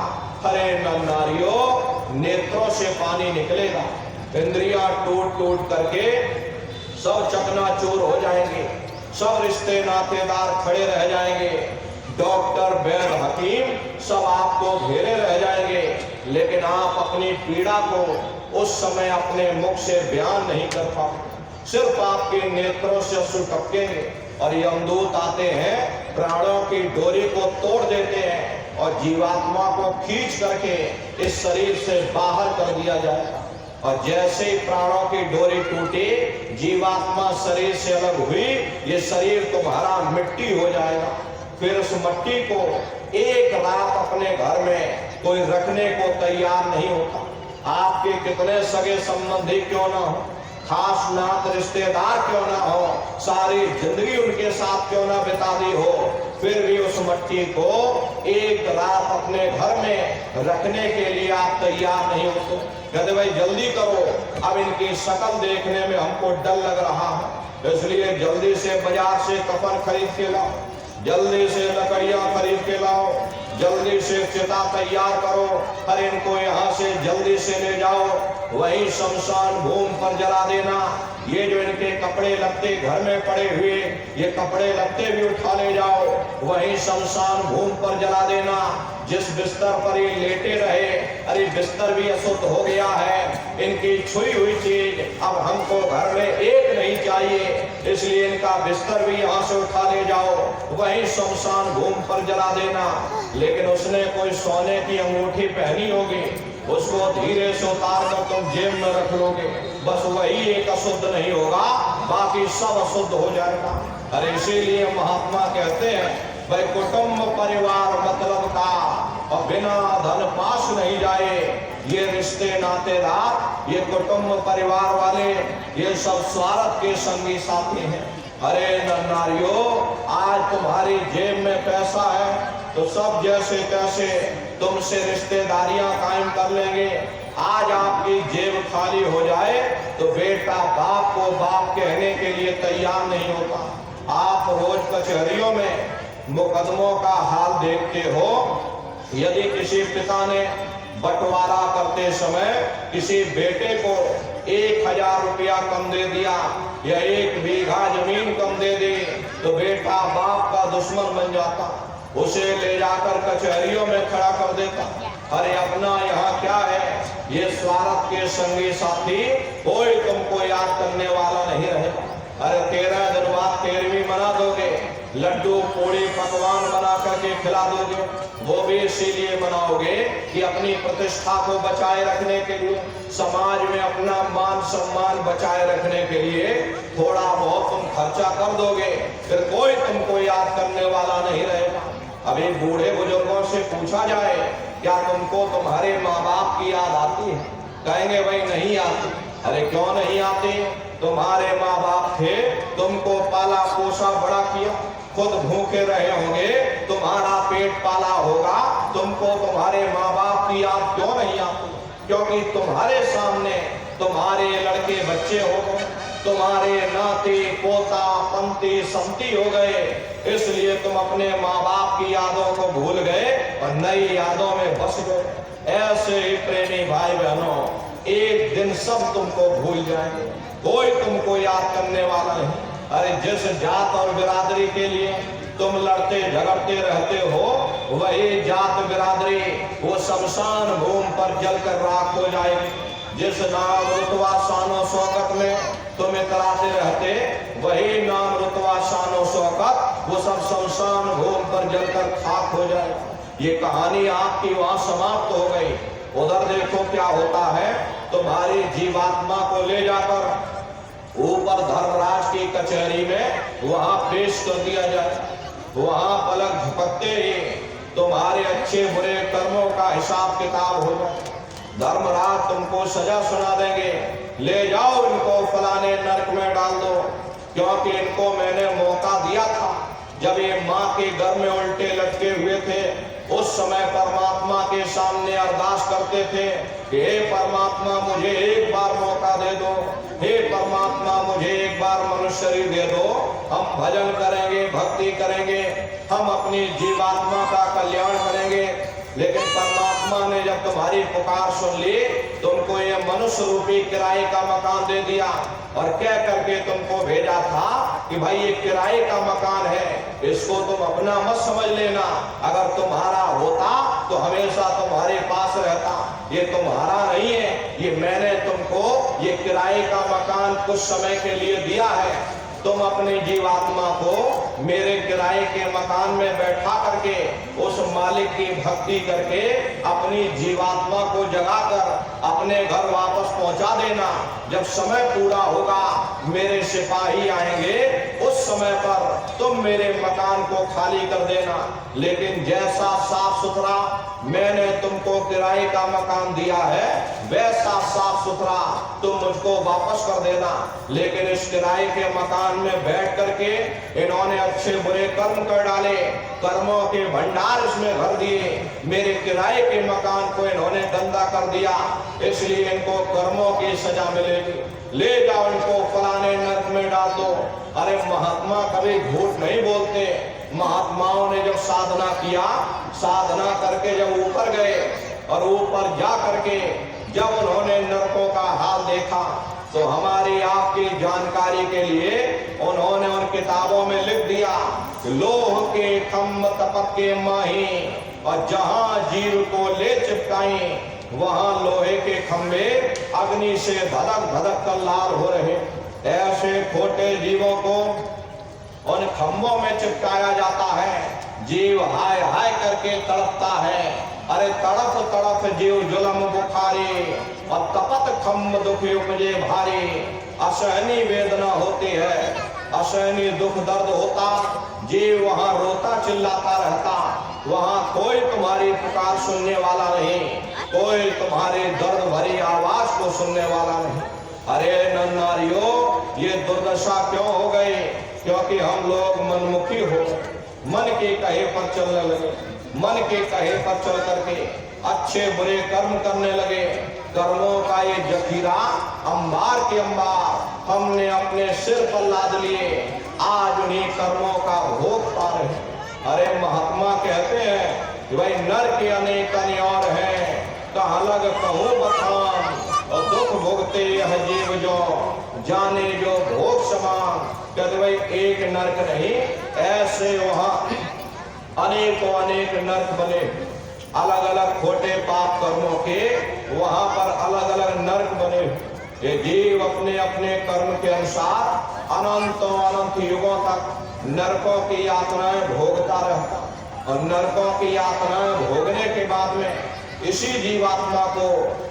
हरे नारियों नेत्रों से पानी निकलेगा। इंद्रियां टूट टूट करके सब चकनाचूर हो जाएंगे। सब रिश्ते नातेदार खड़े रह जाएंगे। डॉक्टर वैद हकीम सब आपको घेरे रह जाएंगे, लेकिन आप अपनी पीड़ा को उस समय अपने मुख से बयान नहीं कर पाओगे। सिर्फ आपके नेत्रों से अश्रु टपकेंगे। और यमदूत आते हैं, प्राणों की डोरी को तोड़ देते हैं और जीवात्मा को खींच करके इस शरीर से बाहर कर दिया जाएगा। और जैसे ही प्राणों की डोरी टूटी, जीवात्मा शरीर से अलग हुई, ये शरीर तुम्हारा मिट्टी हो जाएगा। फिर उस मिट्टी को एक रात अपने घर में कोई रखने को तैयार नहीं होता। आपके कितने सगे संबंधी क्यों ना हो, खास नात रिश्तेदार क्यों ना हो, सारी जिंदगी उनके साथ क्यों ना बिता दी हो, फिर भी उस मिट्टी को एक रात अपने घर में रखने के लिए आप तैयार नहीं होते। कहते भाई जल्दी करो, अब इनकी शक्ल देखने में हमको डर लग रहा है, इसलिए जल्दी से बाजार से कफन खरीद के लाओ, जल्दी से लकड़ियां खरीद के लाओ, जल्दी से चिता तैयार करो, हर इनको यहाँ से जल्दी से ले जाओ, वहीं शमशान भूमि पर जला देना। ये जो इनके कपड़े लत्ते घर में पड़े हुए, ये कपड़े लत्ते भी उठा ले जाओ, वहीं शमशान भूमि पर जला देना। जिस बिस्तर पर ये लेटे रहे, अरे बिस्तर भी अशुद्ध हो गया है, इनकी छुई हुई चीज अब हमको घर में एक नहीं चाहिए, इसलिए इनका बिस्तर भी यहाँ से उठा ले जाओ, वहीं शमशान भूमि पर जला देना। लेकिन उसने कोई सोने की अंगूठी पहनी होगी, उसको धीरे से उतार कर तुम जेब में रख लोगे, बस वही एक अशुद्ध नहीं होगा, बाकी सब अशुद्ध हो जाएगा। अरे इसीलिए महात्मा कहते हैं भाई कुटुंब परिवार मतलब का और बिना धन पास नहीं जाए। ये रिश्ते नातेदार, ये कुटुंब परिवार वाले, ये सब स्वार्थ के संगी साथी हैं। अरे नारियों, आज तुम्हारी जेब में पैसा है तो सब जैसे तैसे तुमसे रिश्तेदारियां कायम कर लेंगे। आज आपकी जेब खाली हो जाए तो बेटा बाप को बाप कहने के लिए तैयार नहीं होता। आप रोज कचहरियों में मुकदमों का हाल देखते हो। यदि किसी पिता ने बंटवारा करते समय किसी बेटे को 1000 रुपया कम दे दिया या 1 बीघा जमीन कम दे दी, तो बेटा बाप का दुश्मन बन जाता, उसे ले जाकर कचहरियों में खड़ा कर देता। अरे अपना यहाँ क्या है, ये स्वार्थ के संगी साथी कोई तुमको याद करने वाला नहीं रहेगा। अरे 13 दिन बाद 13वीं मना दोगे, लड्डू पूड़ी पकवान बना करके खिला दोगे, वो भी इसीलिए मनाओगे कि अपनी प्रतिष्ठा को बचाए रखने के लिए, समाज में अपना मान सम्मान बचाए रखने के लिए थोड़ा बहुत तुम खर्चा कर दोगे, फिर कोई तुमको याद करने वाला नहीं रहेगा। अभी बूढ़े बुजुर्गों से पूछा जाए क्या तुमको तुम्हारे माँ बाप की याद आती है, कहेंगे भाई नहीं आती। अरे क्यों नहीं आती, तुम्हारे माँ बाप थे, तुमको पाला पोसा बड़ा किया, खुद भूखे रहे होंगे, तुम्हारा पेट पाला होगा, तुमको तुम्हारे माँ बाप की याद क्यों नहीं आती? क्योंकि तुम्हारे सामने तुम्हारे लड़के बच्चे हो गए, तुम्हारे नाती पोता पंती संती हो गए, इसलिए तुम अपने माँ बाप की यादों को भूल गए और नई यादों में बस गए। ऐसे ही प्रेमी भाई बहनों, एक दिन सब तुमको भूल जाएंगे, कोई तुमको याद करने वाला नहीं। अरे जिस जात और बिरादरी के लिए तुम लड़ते झगड़ते रहते हो, वही जात बिरादरी वो शमशान भूमि पर जलकर राख हो जाएगी। जिस नाम रुतबा शानो शौकत में तुम इतराते रहते, वही नाम रुतबा शानो शौकत वो सब शमशान भूमि पर जलकर खाक हो जाएगा। ये कहानी आपकी वहां समाप्त हो गई। उधर देखो क्या होता है, तुम्हारी जीवात्मा को ले जाकर ऊपर धर्मराज की कचहरी में वहां पेश कर दिया जाए। वहां पलक झपकते ही तुम्हारे अच्छे बुरे कर्मों का हिसाब किताब हो जाए। धर्मराज तुमको सजा सुना देंगे, ले जाओ इनको फलाने नरक में डाल दो, क्योंकि इनको मैंने मौका दिया था जब ये माँ के घर में उल्टे लटके हुए थे। उस समय परमात्मा के सामने अरदास करते थे कि हे परमात्मा मुझे एक बार मौका दे दो, हे परमात्मा मुझे एक बार मनुष्य शरीर दे दो, हम भजन करेंगे, भक्ति करेंगे, हम अपनी जीवात्मा का कल्याण करेंगे। लेकिन परमात्मा ने जब तुम्हारी पुकार सुन ली, तुमको ये मनुष्य रूपी किराए का मकान दे दिया और कह करके तुमको भेजा था कि भाई ये किराए का मकान है, इसको तुम अपना मत समझ लेना, अगर तुम्हारा होता तो हमेशा तुम्हारे पास रहता। ये तुम्हारा नहीं है, ये मैंने तुमको ये किराए का मकान कुछ समय के लिए दिया है। तुम अपनी जीवात्मा को मेरे किराए के मकान में बैठा करके उस मालिक की भक्ति करके अपनी जीवात्मा को जगाकर अपने घर वापस पहुंचा देना। जब समय पूरा होगा मेरे सिपाही आएंगे, उस समय पर तुम मेरे मकान को खाली कर देना। लेकिन जैसा साफ सुथरा मैंने तुमको किराए का मकान दिया है, वैसा साफ सुथरा तुम मुझको वापस कर देना। लेकिन इस किराए के मकान में बैठ करके इन्होंने अच्छे बुरे कर्म कर डाले, कर्मों के भंडार इसमें भर दिए, मेरे किराए के मकान को इन्होंने गंदा कर दिया, इसलिए इनको कर्मों की सजा मिलेगी। ले जाओ इनको फलाने नरक में डाल दो। अरे महात्मा कभी झूठ नहीं बोलते। महात्माओं ने जब साधना किया, साधना करके जब ऊपर गए और ऊपर जा करके जब उन्होंने नरकों का हाल देखा, तो हमारी आपकी जानकारी के लिए उन्होंने उन किताबों में लिख दिया कि लोह के खम्भ तपक के माही, और जहां जीव को ले चिपकाई वहां लोहे के खंभे अग्नि से धधक धधक कर लाल हो रहे। ऐसे खोटे जीवों को उन खंभों में चिपकाया जाता है, जीव हाय हाय करके तड़पता है। अरे तड़प तड़प जीव जुलम बुखारी, और तपत खम्भ दुखी उपजे भारी। असहनी वेदना होती है, असहनी दुख दर्द होता, जीव वहां रोता चिल्लाता रहता, वहां कोई तुम्हारी पुकार सुनने वाला नहीं, कोई तुम्हारे दर्द भरी आवाज को सुनने वाला नहीं। अरे नन्नारियों, ये दुर्दशा क्यों हो गई? क्योंकि हम लोग मनमुखी हो गए, मन के कहे पर चलने लगे, मन के कहे पर चल करके अच्छे बुरे कर्म करने लगे। कर्मों का ये जखीरा अंबार के अंबार हमने अपने सिर पर लाद लिए, आज उन्हीं कर्मों का भोग पा रहे हैं। अरे महात्मा कहते हैं कि भाई नर के अनेक और हैं, कहाँ लग कहूँ बखान, और दुख भोगते यह जीव जो जाने जो भोग समान। कहते भाई एक नरक नहीं, ऐसे वहां अनेकों अनेक नरक बने, अलग अलग खोटे पाप कर्मों के वहां पर अलग अलग नरक बने। ये जीव अपने अपने कर्म के अनुसार अनंतों अनंत युगों तक नरकों की यातनाएं भोगता रहता, और नरकों की यातनाएं भोगने के बाद में इसी जीवात्मा को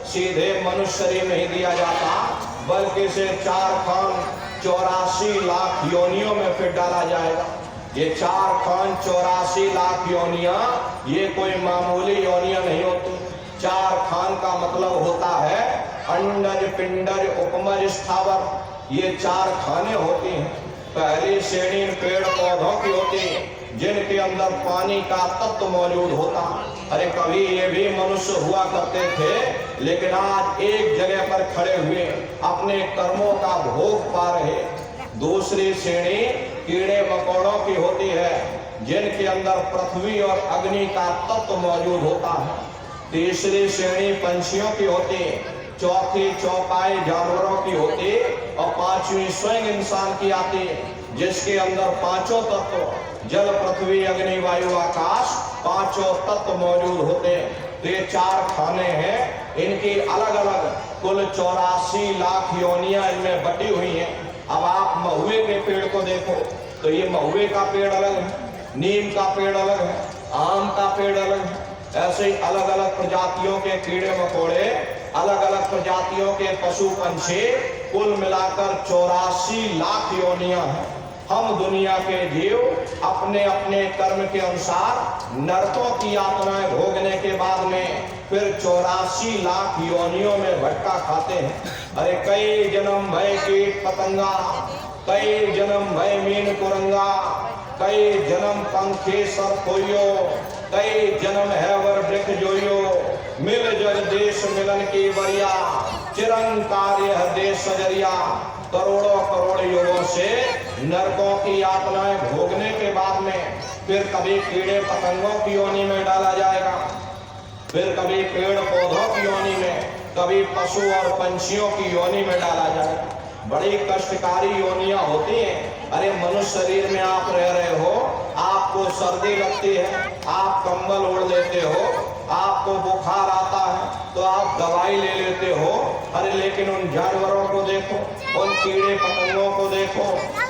सीधे मनुष्य शरीर नहीं दिया जाता, बल्कि इसे 4 खान 84 लाख योनियों में फिर डाला जाएगा। ये 4 खान 84 लाख योनियां ये कोई मामूली योनियां नहीं होती। 4 खान का मतलब होता है अंडज पिंडज उपमज स्थावर। ये 4 खाने होती हैं। पहली श्रेणी पेड़ पौधों की होती है, जिनके अंदर पानी का तत्व मौजूद होता। अरे कभी ये भी मनुष्य हुआ करते थे, लेकिन आज एक जगह पर खड़े हुए अपने कर्मों का भोग पा रहे। दूसरी श्रेणी कीड़े मकोड़ों की होती है, जिनके अंदर पृथ्वी और अग्नि का तत्व मौजूद होता है। तीसरी श्रेणी पंछियों की होती है, चौथी चौपाई जानवरों की होती, और 5वीं स्वयं इंसान की आती है, जिसके अंदर 5 तत्व जल पृथ्वी अग्नि वायु आकाश 5 तत्व मौजूद होते हैं। तो ये 4 खाने हैं, इनकी अलग अलग कुल 84 लाख योनियां इनमें बटी हुई हैं। अब आप महुए के पेड़ को देखो तो ये महुए का पेड़ अलग है, नीम का पेड़ अलग है, आम का पेड़ अलग है। ऐसे ही अलग अलग प्रजातियों के कीड़े मकोड़े, अलग अलग प्रजातियों के पशु पंछी, कुल मिलाकर 84 लाख योनियां हैं। हम दुनिया के जीव अपने अपने कर्म के अनुसार नरकों की यातनाएं भोगने के बाद में फिर 84 लाख योनियों में भटका खाते हैं। अरे कई जन्म भय कीट पतंगा, कई जन्म भय मीन कुरंगा, कई जन्म पंखे सब खोइयो, कई जन्म है वर वृक्ष जोइयो, मिल जग देश मिलन की बरिया, चिरंकार यह देश सजरिया। करोड़ों करोड़ युगों से नरकों की यातनाएं भोगने के बाद में फिर कभी कीड़े पतंगों की योनि में डाला जाएगा, फिर कभी पेड़ पौधों की योनि में, कभी पशु और पंछियों की योनि में डाला जाएगा। बड़ी कष्टकारी योनियां होती हैं। अरे मनुष्य शरीर में आप रह रहे हो, आपको सर्दी लगती है, आप कंबल ओढ़ लेते हो, आपको बुखार आता है तो आप दवाई ले लेते हो। अरे लेकिन उन जानवरों को देखो, उन कीड़े पतंगों को देखो,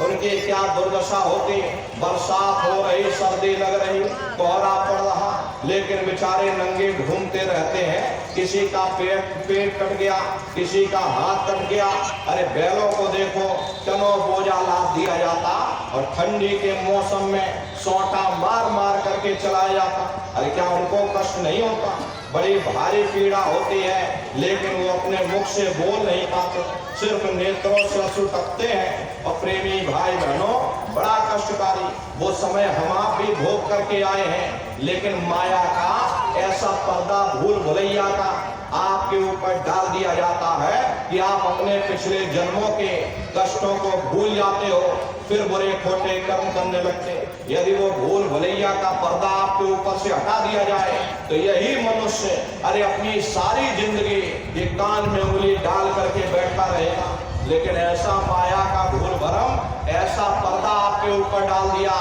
उनकी क्या दुर्दशा होती है। बरसात हो रही, सर्दी लग रही, कोहरा पड़ रहा, लेकिन बेचारे नंगे घूमते रहते हैं। किसी का पेट कट गया, किसी का हाथ कट गया। अरे बैलों को देखो, चनो बोझा लाद दिया जाता और ठंडी के मौसम में सोटा मार मार करके चलाया जाता। अरे क्या उनको कष्ट नहीं होता? बड़ी भारी पीड़ा होती है, लेकिन वो अपने मुख से बोल नहीं पाते, सिर्फ नेत्रों से सुटकते हैं। और प्रेमी भाई बहनों, बड़ा कष्टकारी वो समय हम आप भी भोग करके आए हैं, लेकिन माया का ऐसा पर्दा भूल भुलैया का आपके ऊपर डाल दिया जाता है कि आप अपने पिछले जन्मों के कष्टों को भूल जाते हो, फिर बुरे खोटे कर्म करने लगते। यदि वो भूल भुलैया का पर्दा आपके ऊपर से हटा दिया जाए तो यही मनुष्य अरे अपनी सारी जिंदगी ये कान में उंगली डाल करके बैठा रहेगा। लेकिन ऐसा माया का भूल भरम, ऐसा पर्दा आपके ऊपर डाल दिया,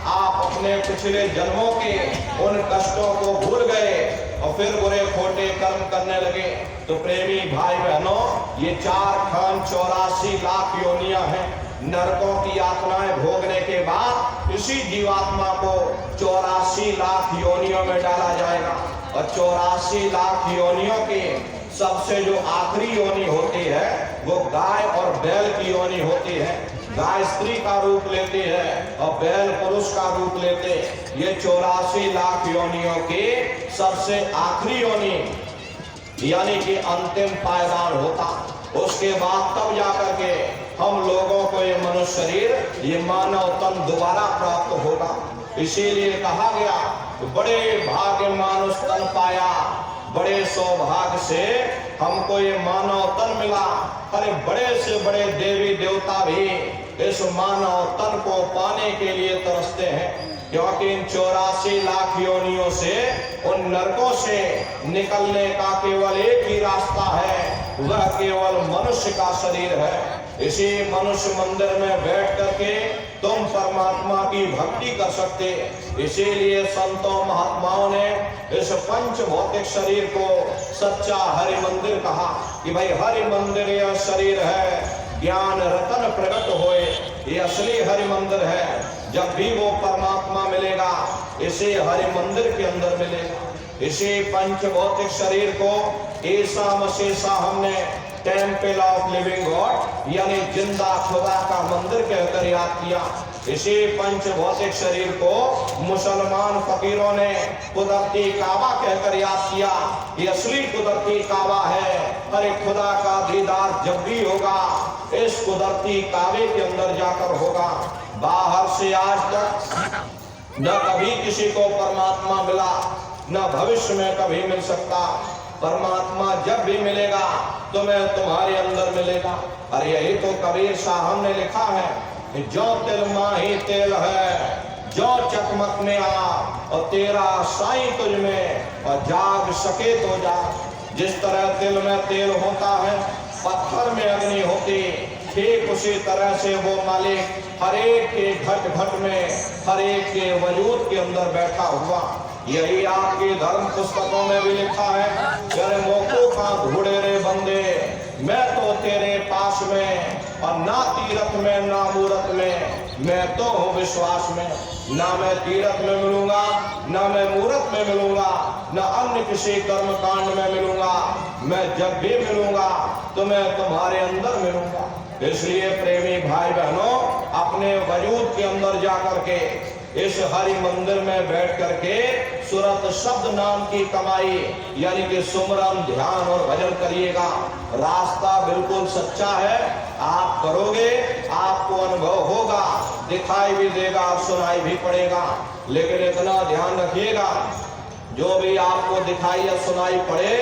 आप अपने पिछले जन्मों के उन कष्टों को भूल गए और फिर बुरे खोटे कर्म करने लगे। तो प्रेमी भाई बहनों, ये 4,84 लाख योनियां हैं। नरकों की यातनाएं भोगने के बाद इसी जीवात्मा को 84 लाख योनियों में डाला जाएगा। और 84 लाख योनियों की सबसे जो आखिरी योनि होती है वो गाय और बैल की योनि होती है। गाय स्त्री का रूप लेती है और बैल पुरुष का रूप लेते। ये 84 लाख योनियों की सबसे आखिरी योनि यानी कि अंतिम पायदान होता। उसके बाद तब जाकर के हम लोगों को ये मनुष्य शरीर, ये मानव तन दोबारा प्राप्त होगा। इसीलिए कहा गया बड़े भाग्य मानुष तन पाया, बड़े सौभाग्य से हमको ये मानव तन मिला। अरे बड़े से बड़े देवी देवता भी इस मानव तन को पाने के लिए तरसते हैं, क्योंकि इन 84 लाख योनियों से, उन नरकों से निकलने का केवल एक ही रास्ता है, वह केवल मनुष्य का शरीर है। इसी मनुष्य मंदिर में बैठ करके तुम परमात्मा की भक्ति कर सकते। इसीलिए संतों महात्माओं ने इस पंच भौतिक शरीर को सच्चा हरि मंदिर कहा कि भाई हरि मंदिर यह शरीर है, ज्ञान रतन प्रकट होए, ये असली हरि मंदिर है। जब भी वो परमात्मा मिलेगा इसे हरि मंदिर के अंदर मिलेगा। इसी पंच भौतिक शरीर को ईसा मसीह साहब ने टेम्पल ऑफ लिविंग गॉड यानी जिंदा खुदा का मंदिर कहकर याद किया। इसी पंच भौतिक शरीर को मुसलमान फकीरों ने कुदरती काबा कहकर याद किया। ये असली कुदरती काबा है। अरे खुदा का दीदार जब भी होगा इस कुदरती काबे के अंदर जाकर होगा। बाहर से आज तक न कभी किसी को परमात्मा मिला, न भविष्य में कभी मिल सकता। परमात्मा जब भी मिलेगा तुम्हें तुम्हारे अंदर मिलेगा। अरे यही तो कबीर साहब ने लिखा है, जो तिल माही तेल है, जो चकमक में आ और तेरा साईं तुझ में और जाग सके तो जाग। जिस तरह तिल में तेल होता है, पत्थर में अग्नि होती, ठीक उसी तरह से वो मालिक हर एक के घट घट में, हर एक के वजूद के अंदर बैठा हुआ। यही आपकी धर्म पुस्तकों में भी लिखा है, तेरे मोको का ढूंढे रे बंदे, मैं तो तेरे पास में, और ना तीरथ में ना मूरत में, मैं तो हूँ विश्वास में। ना मैं तीरथ में मिलूंगा, ना मैं मूरत में मिलूंगा, ना अन्य किसी कर्म कांड में मिलूंगा। मैं जब भी मिलूंगा तो मैं तुम्हारे अंदर मिलूंगा। इसलिए प्रेमी भाई बहनों, अपने अपने वजूद के अंदर जा करके इस हरि मंदिर में बैठ करके सुरत शब्द नाम की कमाई यानी कि सुमरन ध्यान और भजन करिएगा। रास्ता बिल्कुल सच्चा है, आप करोगे आपको अनुभव होगा, दिखाई भी देगा, सुनाई भी पड़ेगा। लेकिन इतना ध्यान रखिएगा, जो भी आपको दिखाई या सुनाई पड़े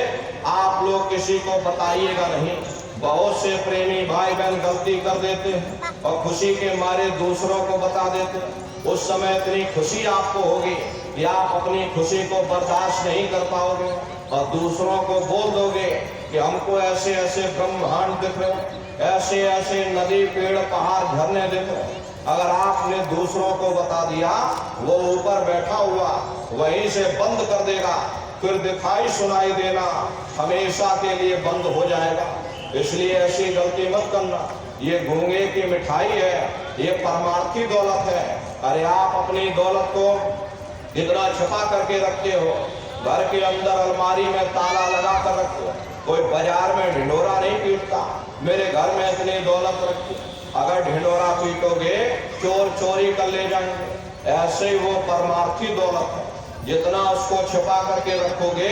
आप लोग किसी को बताइएगा नहीं। बहुत से प्रेमी भाई बहन गलती कर देते हैं और खुशी के मारे दूसरों को बता देते हैं। उस समय इतनी खुशी आपको होगी कि आप अपनी खुशी को बर्दाश्त नहीं कर पाओगे और दूसरों को बोल दोगे कि हमको ऐसे ऐसे ब्रह्मांड दिख रहे, ऐसे ऐसे नदी पेड़ पहाड़ झरने दिख रहे। अगर आपने दूसरों को बता दिया, वो ऊपर बैठा हुआ वहीं से बंद कर देगा, फिर दिखाई सुनाई देना हमेशा के लिए बंद हो जाएगा। इसलिए ऐसी गलती मत करना। ये गूंगे की मिठाई है, ये परमार्थी दौलत है। अरे आप अपनी दौलत को इतना छिपा करके रखते हो, घर के अंदर अलमारी में ताला लगा कर रखते हो, कोई बाजार में ढिंढोरा नहीं पीटता मेरे घर में इतनी दौलत रखी। अगर ढिंढोरा पीटोगे चोर चोरी कर ले जाएंगे। ऐसे ही वो परमार्थी दौलत है, जितना उसको छिपा करके रखोगे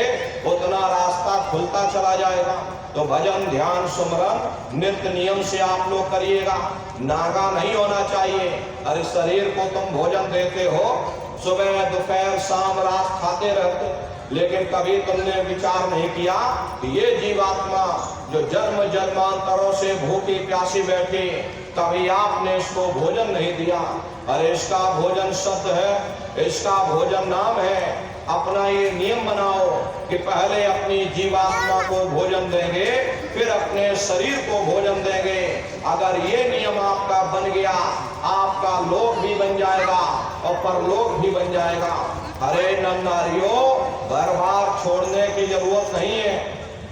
उतना रास्ता खुलता चला जाएगा। तो भजन ध्यान सुमरन नित्य नियम से आप लोग करिएगा, नागा नहीं होना चाहिए। अरे शरीर को तुम भोजन देते हो, सुबह दोपहर शाम रात खाते रहते, लेकिन कभी तुमने विचार नहीं किया कि ये जीवात्मा जो जन्म जन्मांतरों से भूखी प्यासी बैठी, कभी आपने इसको भोजन नहीं दिया। अरे इसका भोजन शब्द है, इसका भोजन नाम है। अपना ये नियम बनाओ कि पहले अपनी जीवात्मा को भोजन देंगे, फिर अपने शरीर को भोजन देंगे। अगर ये नियम आपका बन गया, आपका लोक भी बन जाएगा और परलोक भी बन जाएगा। अरे नन्नारियों, घर बार छोड़ने की जरूरत नहीं है,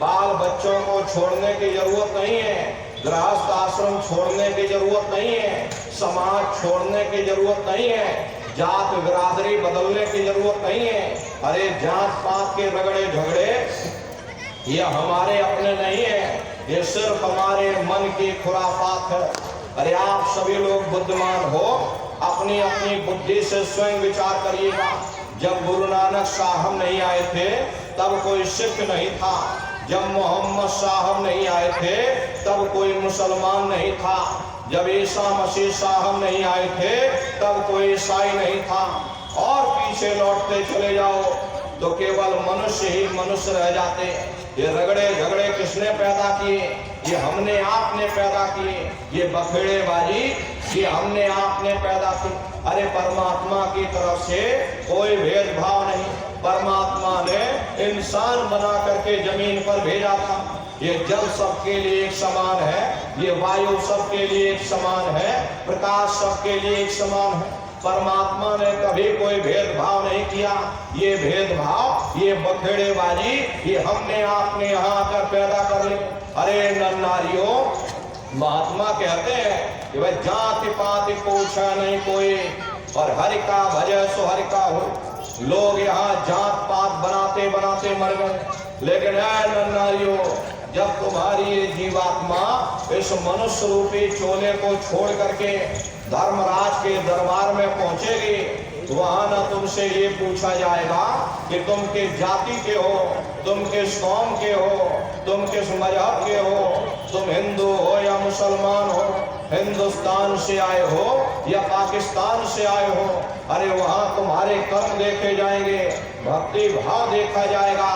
बाल बच्चों को छोड़ने की जरूरत नहीं है, गृहस्थ आश्रम छोड़ने की जरूरत नहीं है, समाज छोड़ने की जरूरत नहीं है, जात बिरादरी बदलने की जरूरत नहीं है। अरे जात पात के रगड़े झगड़े ये हमारे अपने नहीं है, ये सिर्फ हमारे मन की खुराफात है। अरे आप सभी लोग बुद्धिमान हो, अपनी अपनी बुद्धि से स्वयं विचार करिएगा। जब गुरु नानक साहब नहीं आए थे तब कोई सिख नहीं था, जब मोहम्मद साहब नहीं आए थे तब कोई मुसलमान नहीं था, जब ईसा मसीह साहब नहीं आए थे तब कोई ईसाई नहीं था। और पीछे लौटते चले जाओ तो केवल मनुष्य ही मनुष्य रह जाते। ये रगड़े झगड़े किसने पैदा किए? ये हमने आपने पैदा किए। ये बखेड़ेबाजी ये हमने आपने पैदा की। अरे परमात्मा की तरफ से कोई भेदभाव नहीं, परमात्मा ने इंसान बना करके जमीन पर भेजा था। ये जल सबके लिए एक समान है, ये वायु सबके लिए एक समान है, प्रकाश सबके लिए एक समान है। परमात्मा ने कभी कोई भेदभाव नहीं किया। ये भेदभाव ये बखेड़ेबाजी ये हमने आपने यहाँ आकर पैदा कर ली। अरे नन्नारियों, महात्मा कहते हैं कि वह जाति पाति पूछा नहीं कोई, और हरि का भजय सो हरि का हो। लोग यहाँ जात पात बनाते बनाते मर गए, लेकिन ऐ नन्नारियों, जब तुम्हारी ये जीवात्मा इस मनुष्य रूपी चोले को छोड़ करके धर्मराज के दरबार में पहुंचेगी, वहां न तुमसे ये पूछा जाएगा कि तुम किस जाति के हो, तुम किस कौम के हो, तुम किस मजहब के हो, तुम हिंदू हो या मुसलमान हो, हिंदुस्तान से आए हो या पाकिस्तान से आए हो। अरे वहां तुम्हारे कर्म देखे जाएंगे, भक्ति भाव देखा जाएगा,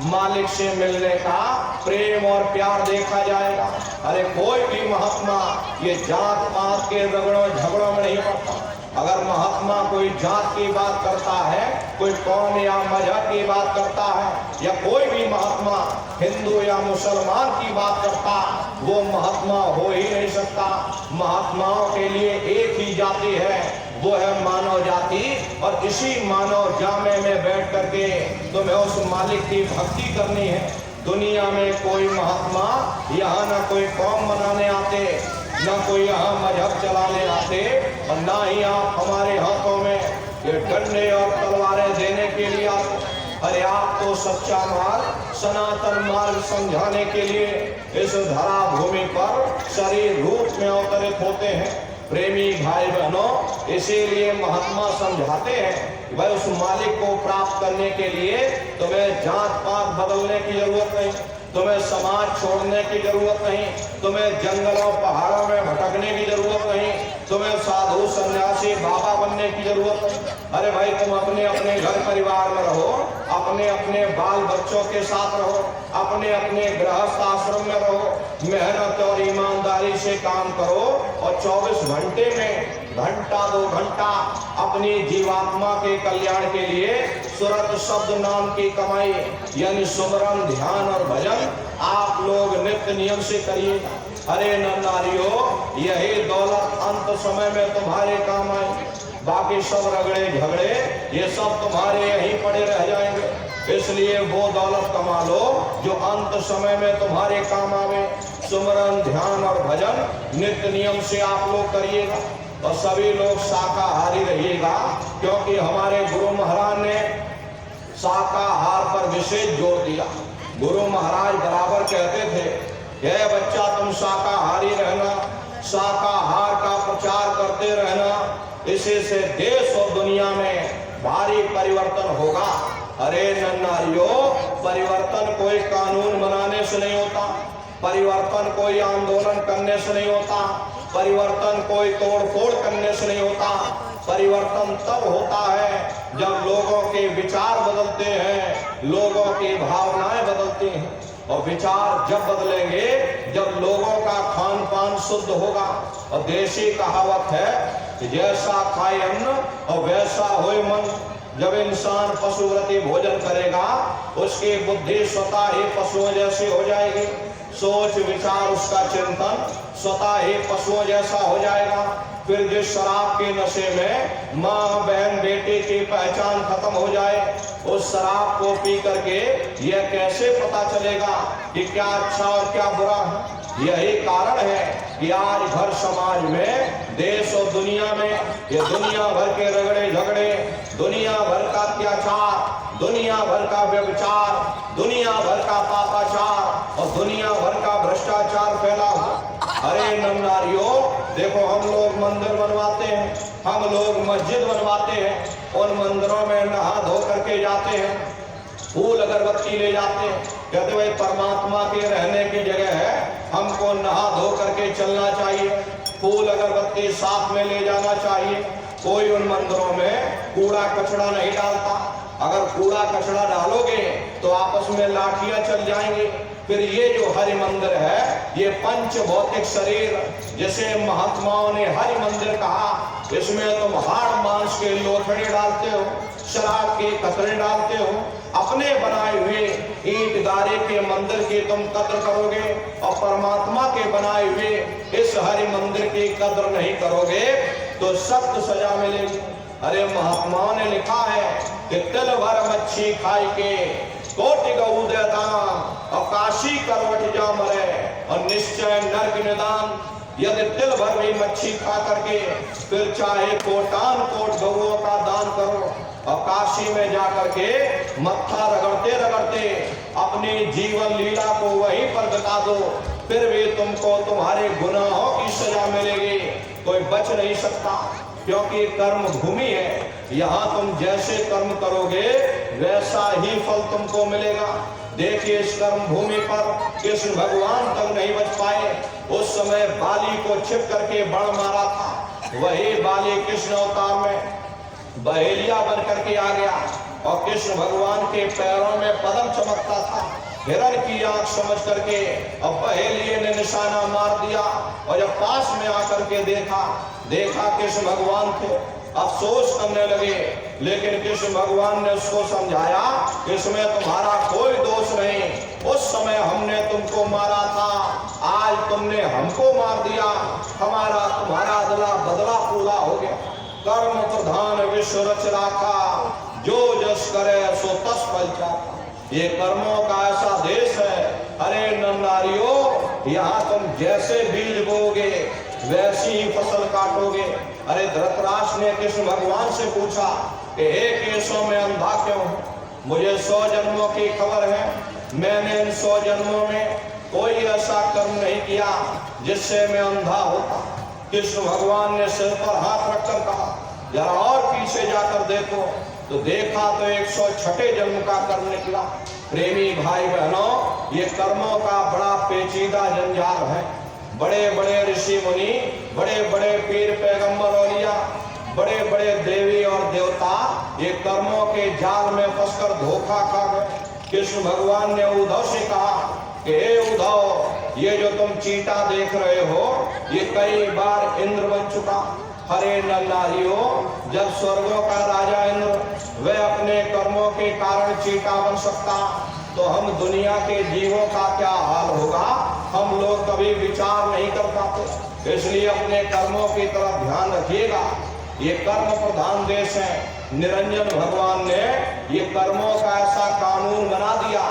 मालिक से मिलने का प्रेम और प्यार देखा जाएगा। अरे कोई भी महात्मा ये जात पात के रगड़ों झगड़ों में नहीं पड़ता। अगर महात्मा कोई जात की बात करता है, कोई कौम या मजहब की बात करता है, या कोई भी महात्मा हिंदू या मुसलमान की बात करता, वो महात्मा हो ही नहीं सकता। महात्माओं के लिए एक ही जाति है, वो है मानव जाति। और इसी मानव जामे में बैठ करके तुम्हें उस मालिक की भक्ति करनी है। दुनिया में कोई महात्मा यहाँ न कोई कौम बनाने आते, न कोई यहाँ मजहब चलाने आते, और ना ही आप हमारे हाथों में ये डंडे और तलवारें देने के लिए आते। अरे आप तो सच्चा मार्ग सनातन मार्ग समझाने के लिए इस धरा भूमि पर शरीर रूप में अवतरित होते हैं। प्रेमी भाई बहनों, इसीलिए महात्मा समझाते हैं भाई उस मालिक को प्राप्त करने के लिए तुम्हें जात पात बदलने की जरूरत नहीं, तुम्हें समाज छोड़ने की जरूरत नहीं, तुम्हें जंगलों पहाड़ों में भटकने की जरूरत नहीं, तुम्हें साधु सन्यासी बाबा बनने की जरूरत नहीं। अरे भाई तुम अपने अपने घर परिवार में रहो, अपने अपने बाल बच्चों के साथ रहो, अपने अपने गृहस्थ आश्रम में रहो, मेहनत और ईमानदारी से काम करो और 24 घंटे में घंटा 2 घंटा अपनी जीवात्मा के कल्याण के लिए सुरत शब्द नाम की कमाई यानी सुमरन, ध्यान और भजन आप लोग नित्य नियम से करिएगा। अरे नर नारियों, यही दौलत अंत समय में तुम्हारे काम आएंगे, बाकी सब रगड़े झगड़े ये सब तुम्हारे यहीं पड़े रह जाएंगे। इसलिए वो दौलत कमा लो जो अंत समय में तुम्हारे काम आवे। सुमरन, ध्यान और भजन नित्य नियम से आप लोग करिएगा और सभी लोग शाकाहारी रहिएगा, क्योंकि हमारे गुरु महाराज ने शाकाहार पर विशेष जोर दिया। गुरु महाराज बराबर कहते थे, ये बच्चा तुम शाकाहारी रहना, शाकाहार का प्रचार करते रहना, इसी से देश और दुनिया में भारी परिवर्तन होगा। अरे नन्नारियों, परिवर्तन कोई कानून बनाने से नहीं होता, परिवर्तन कोई आंदोलन करने से नहीं होता, परिवर्तन कोई तोड़ फोड़ करने से नहीं होता। परिवर्तन तब होता है जब लोगों के विचार बदलते हैं, लोगों की भावनाएं बदलती हैं, और विचार जब बदलेंगे जब लोगों का खान पान शुद्ध होगा। और देशी कहावत है कि जैसा खाए अन्न और वैसा होए मन। जब इंसान पशुव्रती भोजन करेगा उसकी बुद्धि स्वतः ही पशुओं जैसी हो जाएगी, सोच विचार उसका चिंतन स्वतः ही पशुओं जैसा हो जाएगा। फिर जिस शराब के नशे में माँ बहन बेटी की पहचान खत्म हो जाए, उस शराब को पी करके यह कैसे पता चलेगा कि क्या अच्छा और क्या बुरा है। यही कारण है कि आज भर समाज में, देश और दुनिया में ये दुनिया भर के रगड़े झगड़े, दुनिया भर का अत्याचार, दुनिया भर का व्यभिचार, दुनिया भर का पापाचार और दुनिया भर का भ्रष्टाचार फैला हुआ। अरे नन्नारियों, देखो हम लोग मंदिर बनवाते हैं, हम लोग मस्जिद बनवाते हैं, उन मंदिरों में नहा धो करके जाते हैं, फूल अगरबत्ती ले जाते हैं, कहते भाई परमात्मा के रहने की जगह है, हमको नहा धो करके चलना चाहिए, फूल अगरबत्ती साथ में ले जाना चाहिए। कोई उन मंदिरों में कूड़ा कचरा नहीं डालता। अगर कूड़ा कचरा डालोगे तो आपस में लाठियां चल जाएंगी। फिर ये जो हरि मंदिर है, ये पंच भौतिक शरीर, जिसे महात्माओं ने हरि मंदिर कहा, इसमें तुम हाड़ मांस के लोथड़े डालते हो, शराब के कतरे डालते हो, अपने बनाए हुए ईंट गारे के मंदिर की तुम कद्र करोगे और परमात्मा के बनाए हुए इस हरि मंदिर की कद्र नहीं करोगे तो सख्त सजा मिलेगी। अरे महात्माओं ने लिखा है कि तिल भर मच्छी खाई के कोटि गऊ दे दान और काशी करवट जा मरे और निश्चय नरक निदान। यदि तिल भर भी मच्छी खा करके फिर चाहे कोटान कोट गऊओं का दान करो और काशी में जाकर के मत्था रगड़ते रगड़ते अपनी जीवन लीला को वहीं पर बता दो, फिर भी तुमको तुम्हारे गुनाहों की सजा मिलेगी, कोई बच नहीं सकता। क्योंकि कर्म भूमि है, यहाँ तुम जैसे कर्म करोगे वैसा ही फल तुमको मिलेगा। देखिए इस कर्म भूमि पर कृष्ण भगवान तक नहीं बच पाए, उस समय बाली को छिप करके बड़ मारा था, वही बाली कृष्ण अवतार में बहेलिया बन करके आ गया और कृष्ण भगवान के पैरों में पदम चमकता था। हिरण की आंख समझ करके और बहेलिये ने निशाना मार दिया और जब पास में आकर के देखा कृष्ण भगवान थे, अफसोस करने लगे। लेकिन कृष्ण भगवान ने उसको समझाया कि इसमें तुम्हारा कोई दोष नहीं, उस समय हमने तुमको मारा था, आज तुमने हमको मार दिया, हमारा तुम्हारा बदला पूरा हो गया। कर्म प्रधान विश्व रच राखा, जो जस करे सो तस फल चाखा। ये कर्मों का ऐसा देश है। अरे नन्नारियों, यहाँ तुम जैसे बीज बोगे वैसी ही फसल काटोगे। अरे धृतराष्ट्र ने कृष्ण भगवान से पूछा कि हे केशव में अंधा क्यों? मुझे 100 जन्मों की खबर है, मैंने इन 100 जन्मों में कोई ऐसा कर्म नहीं किया जिससे मैं अंधा होता। कृष्ण भगवान ने सिर पर हाथ रखकर कहा, जरा और पीछे जाकर देखो। तो देखा तो 106 जन्म का कर्म निकला। प्रेमी भाई बहनों, ये कर्मों का बड़ा पेचीदा जंजाल है। बड़े बड़े ऋषि मुनि, बड़े बड़े पीर पैगंबर औलिया, बड़े बड़े देवी और देवता ये कर्मों के जाल में फंसकर धोखा खा गए। कृष्ण भगवान ने उद्धव से कहा कि हे उद्धव, ये जो तुम चीटा देख रहे हो ये कई बार इंद्र बन चुका। हरे नर नारियों, जब स्वर्गों का राजा इंद्र वह अपने कर्मों के कारण चीटा बन सकता, तो हम दुनिया के जीवों का क्या हाल होगा, हम लोग कभी विचार नहीं कर पाते। इसलिए अपने कर्मों की तरफ ध्यान रखिएगा। ये कर्म प्रधान देश है। निरंजन भगवान ने ये कर्मों का ऐसा कानून बना दिया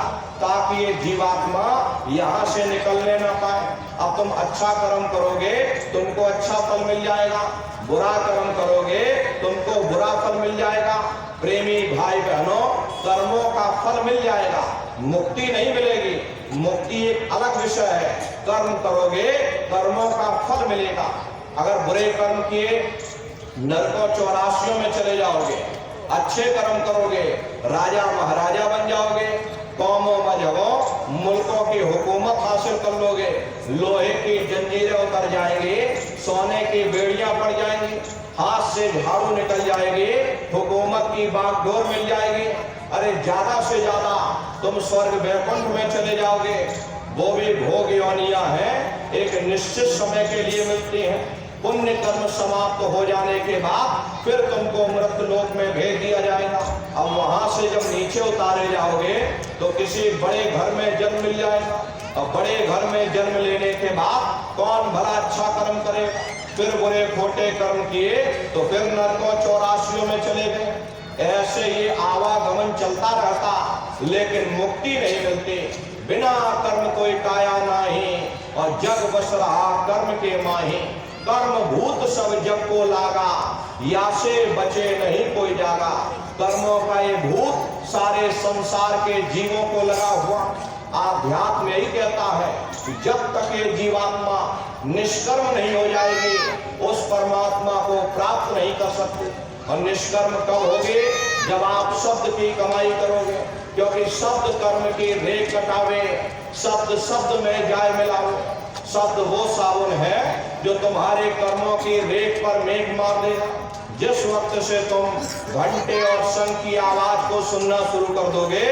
ताकि ये जीवात्मा यहाँ से निकलने ना पाए। अब तुम अच्छा कर्म करोगे तुमको अच्छा फल मिल जाएगा, बुरा कर्म करोगे तुमको बुरा फल मिल जाएगा। प्रेमी भाई बहनों, कर्मों का फल मिल जाएगा, मुक्ति नहीं मिलेगी। मुक्ति एक अलग विषय है। कर्म करोगे कर्मों का फल मिलेगा। अगर बुरे कर्म किए नरकों 84 में चले जाओगे, अच्छे कर्म करोगे राजा महाराजा बन जाओगे, कौमों मजहबों मुल्कों की हुकूमत हासिल कर लोगे, लोहे की जंजीरें उतर जाएंगी, सोने की बेड़ियां पड़ जाएंगी, हाथ से झाड़ू निकल जाएगी, हुकूमत की बागडोर मिल जाएगी। अरे ज्यादा से ज्यादा तुम स्वर्ग वैकुंठ में चले जाओगे। वो भी भोग योनियां हैं, एक निश्चित समय के लिए मिलती हैं। पुण्य कर्म समाप्त हो जाने के बाद फिर तुमको मृत्यु लोक में भेज दिया जाएगा। अब वहां से जब नीचे उतारे जाओगे तो किसी बड़े घर में जन्म मिल जाएगा। अब बड़े घर में जन्म लेने के बाद कौन भला अच्छा कर्म करे, फिर बुरे खोटे कर्म किए तो फिर नरकों 84 में चले गए। ऐसे ये आवागमन चलता रहता, लेकिन मुक्ति नहीं मिलती। बिना कर्म कोई काया नाही, और जग बस रहा कर्म के माही। कर्म भूत सब जग को लागा, या से बचे नहीं कोई जागा। कर्मों का ये भूत सारे संसार के जीवों को लगा हुआ। आध्यात्म यही कहता है कि जब तक ये जीवात्मा निष्कर्म नहीं हो जाएगी उस परमात्मा को प्राप्त नहीं कर सकती। और निष्कर्म कब होगे? जब आप शब्द की कमाई करोगे, क्योंकि शब्द कर्म की रेख कटावे, शब्द शब्द में जाय मिलावे। शब्द वो साबुन है जो तुम्हारे कर्मों की रेख पर मेघ मार देगा। जिस वक्त से तुम घंटे और शंख की आवाज को सुनना शुरू कर दोगे,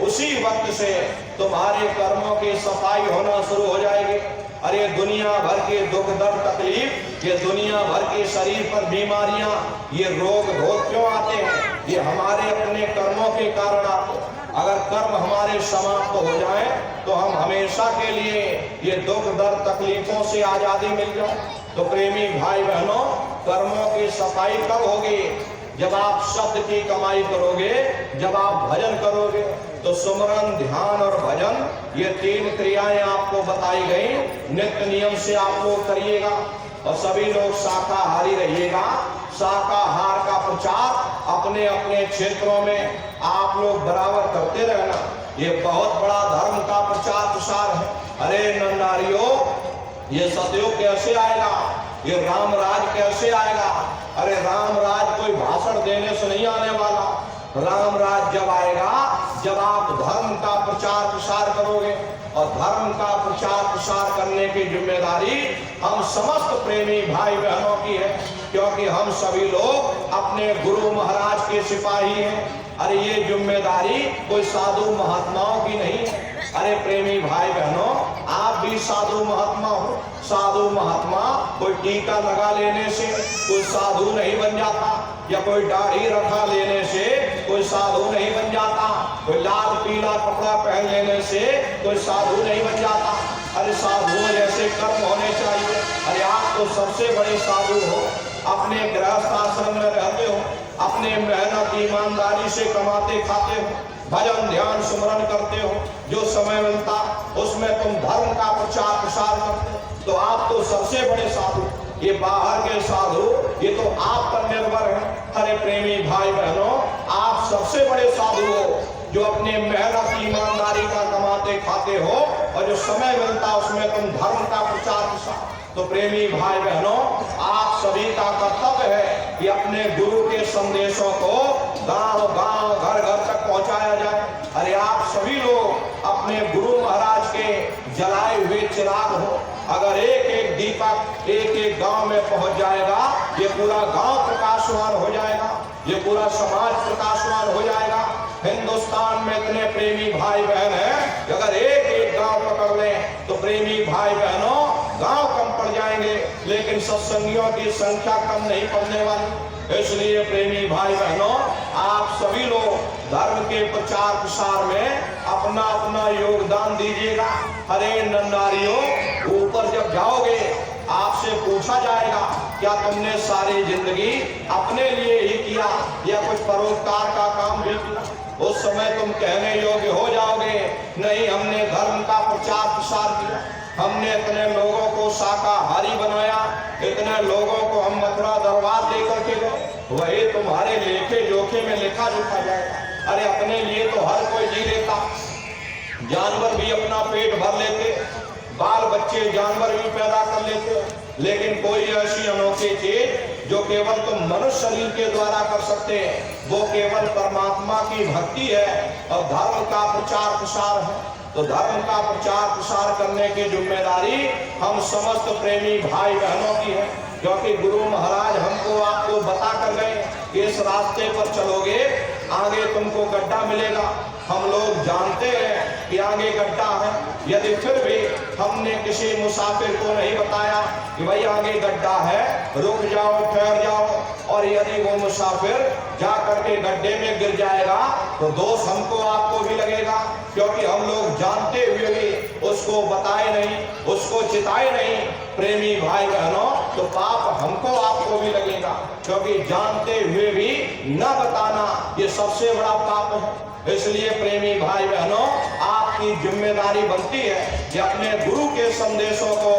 उसी वक्त से तुम्हारे कर्मों की सफाई होना शुरू हो जाएगी। अरे दुनिया भर के दुख दर्द तकलीफ, ये दुनिया भर के शरीर पर बीमारियां, ये रोग भोग क्यों आते हैं? ये हमारे अपने कर्मों के कारण आते हैं। अगर कर्म हमारे समाप्त हो जाए तो हम हमेशा के लिए ये दुख दर्द तकलीफों से आजादी मिल जाए। तो प्रेमी भाई बहनों, कर्मों की सफाई कब होगी? जब आप शब्द की कमाई करोगे, जब आप भजन करोगे। तो सुमरन, ध्यान और भजन, ये 3 क्रियाएं आपको बताई गई। नित्य नियम से आप लोग करिएगा और सभी लोग शाकाहारी रहिएगा। शाकाहार का प्रचार अपने अपने क्षेत्रों में आप लोग बराबर करते रहना। ये बहुत बड़ा धर्म का प्रचार प्रसार है। अरे नर नारियों, ये सतयुग कैसे आएगा? ये राम राज कैसे आएगा? अरे राम राज कोई भाषण देने से नहीं आने वाला। राम राज जब आएगा जब आप धर्म का प्रचार प्रसार करोगे। और धर्म का प्रचार प्रसार करने की जिम्मेदारी हम समस्त प्रेमी भाई बहनों की है, क्योंकि हम सभी लोग अपने गुरु महाराज के सिपाही हैं। अरे ये जिम्मेदारी कोई साधु महात्माओं की नहीं है। अरे प्रेमी भाई बहनों, आप भी साधु महात्मा हो। साधु महात्मा कोई टीका लगा लेने से कोई साधु नहीं बन जाता, या कोई दाढ़ी रखा लेने से कोई साधु नहीं बन जाता, कोई लाल पीला कपड़ा पहन लेने से कोई साधु नहीं बन जाता। अरे साधुओं जैसे कर्म होने चाहिए। अरे आप तो सबसे बड़े साधु हो। अपने गृहस्थ आश्रम में रहते हो, अपने मेहनत ईमानदारी से कमाते खाते हो, भजन ध्यान सुमरन करते हो। जो समय मिलता उसमें तुम धर्म का प्रचार प्रसार करते हो, तो आप तो सबसे बड़े साधु। ये बाहर के साधु ये तो आप पर निर्भर है। हरे प्रेमी भाई बहनों, आप सबसे बड़े साधु हो जो अपने मेहनत ईमानदारी का कमाते खाते हो, और जो समय मिलता उसमें तुम धर्म का प्रचार प्रसार। तो प्रेमी भाई बहनों, आप सभी का कर्तव्य है कि अपने गुरु के संदेशों को गांव गांव घर घर तक पहुंचाया जाए। अरे आप सभी लोग अपने गुरु महाराज के जलाए हुए चिराग हो। अगर एक एक दीपक एक एक गांव में पहुंच जाएगा, ये पूरा गांव प्रकाशवान हो जाएगा, ये पूरा समाज प्रकाशवान हो जाएगा। हिंदुस्तान में इतने प्रेमी भाई बहन हैं, अगर एक एक गांव पकड़ लें तो प्रेमी भाई बहनों गांव कम पड़ जाएंगे, लेकिन सत्संगियों की संख्या कम नहीं पड़ने वाली। इसलिए प्रेमी भाई बहनों, आप सभी लोग धर्म के प्रचार प्रसार में अपना अपना योगदान दीजिएगा। अरे नन्नारियों, ऊपर जब जाओगे आपसे पूछा जाएगा क्या तुमने सारी जिंदगी अपने लिए ही किया या कुछ परोपकार का काम भी किया? उस समय तुम कहने योग्य हो जाओगे, नहीं हमने धर्म का प्रचार प्रसार किया, हमने इतने लोगों को शाकाहारी बनाया, इतने लोगों को हम मथुरा दरबार लेकर के गए। वही तुम्हारे लेखे जोखे में लिखा जोखा जाएगा। अरे अपने लिए तो हर कोई जी लेता, जानवर भी अपना पेट भर लेते, बाल बच्चे जानवर भी पैदा कर लेते, लेकिन कोई ऐसी अनोखी चीज जो केवल तुम मनुष्य शरीर के द्वारा कर सकते हैं, वो केवल परमात्मा की भक्ति है और धर्म का प्रचार प्रसार है। तो धर्म का प्रचार प्रसार करने की जिम्मेदारी हम समस्त प्रेमी भाई बहनों की है, क्योंकि गुरु महाराज हमको आपको बता कर गए कि इस रास्ते पर चलोगे आगे तुमको गड्ढा मिलेगा। हम लोग जानते हैं कि आगे गड्ढा है, यदि फिर भी हमने किसी मुसाफिर को नहीं बताया कि भाई आगे गड्ढा है, रुक जाओ, ठहर जाओ, और यदि वो मुसाफिर जा करके गड्ढे में गिर जाएगा तो दोष हमको आपको भी लगेगा, क्योंकि हम लोग जानते हुए भी उसको बताए नहीं, उसको चिताए नहीं। प्रेमी भाई बहनों, तो पाप हमको आपको भी लगेगा, क्योंकि जानते हुए भी न बताना ये सबसे बड़ा पाप है। इसलिए प्रेमी भाई बहनों, आपकी जिम्मेदारी बनती है कि अपने गुरु के संदेशों को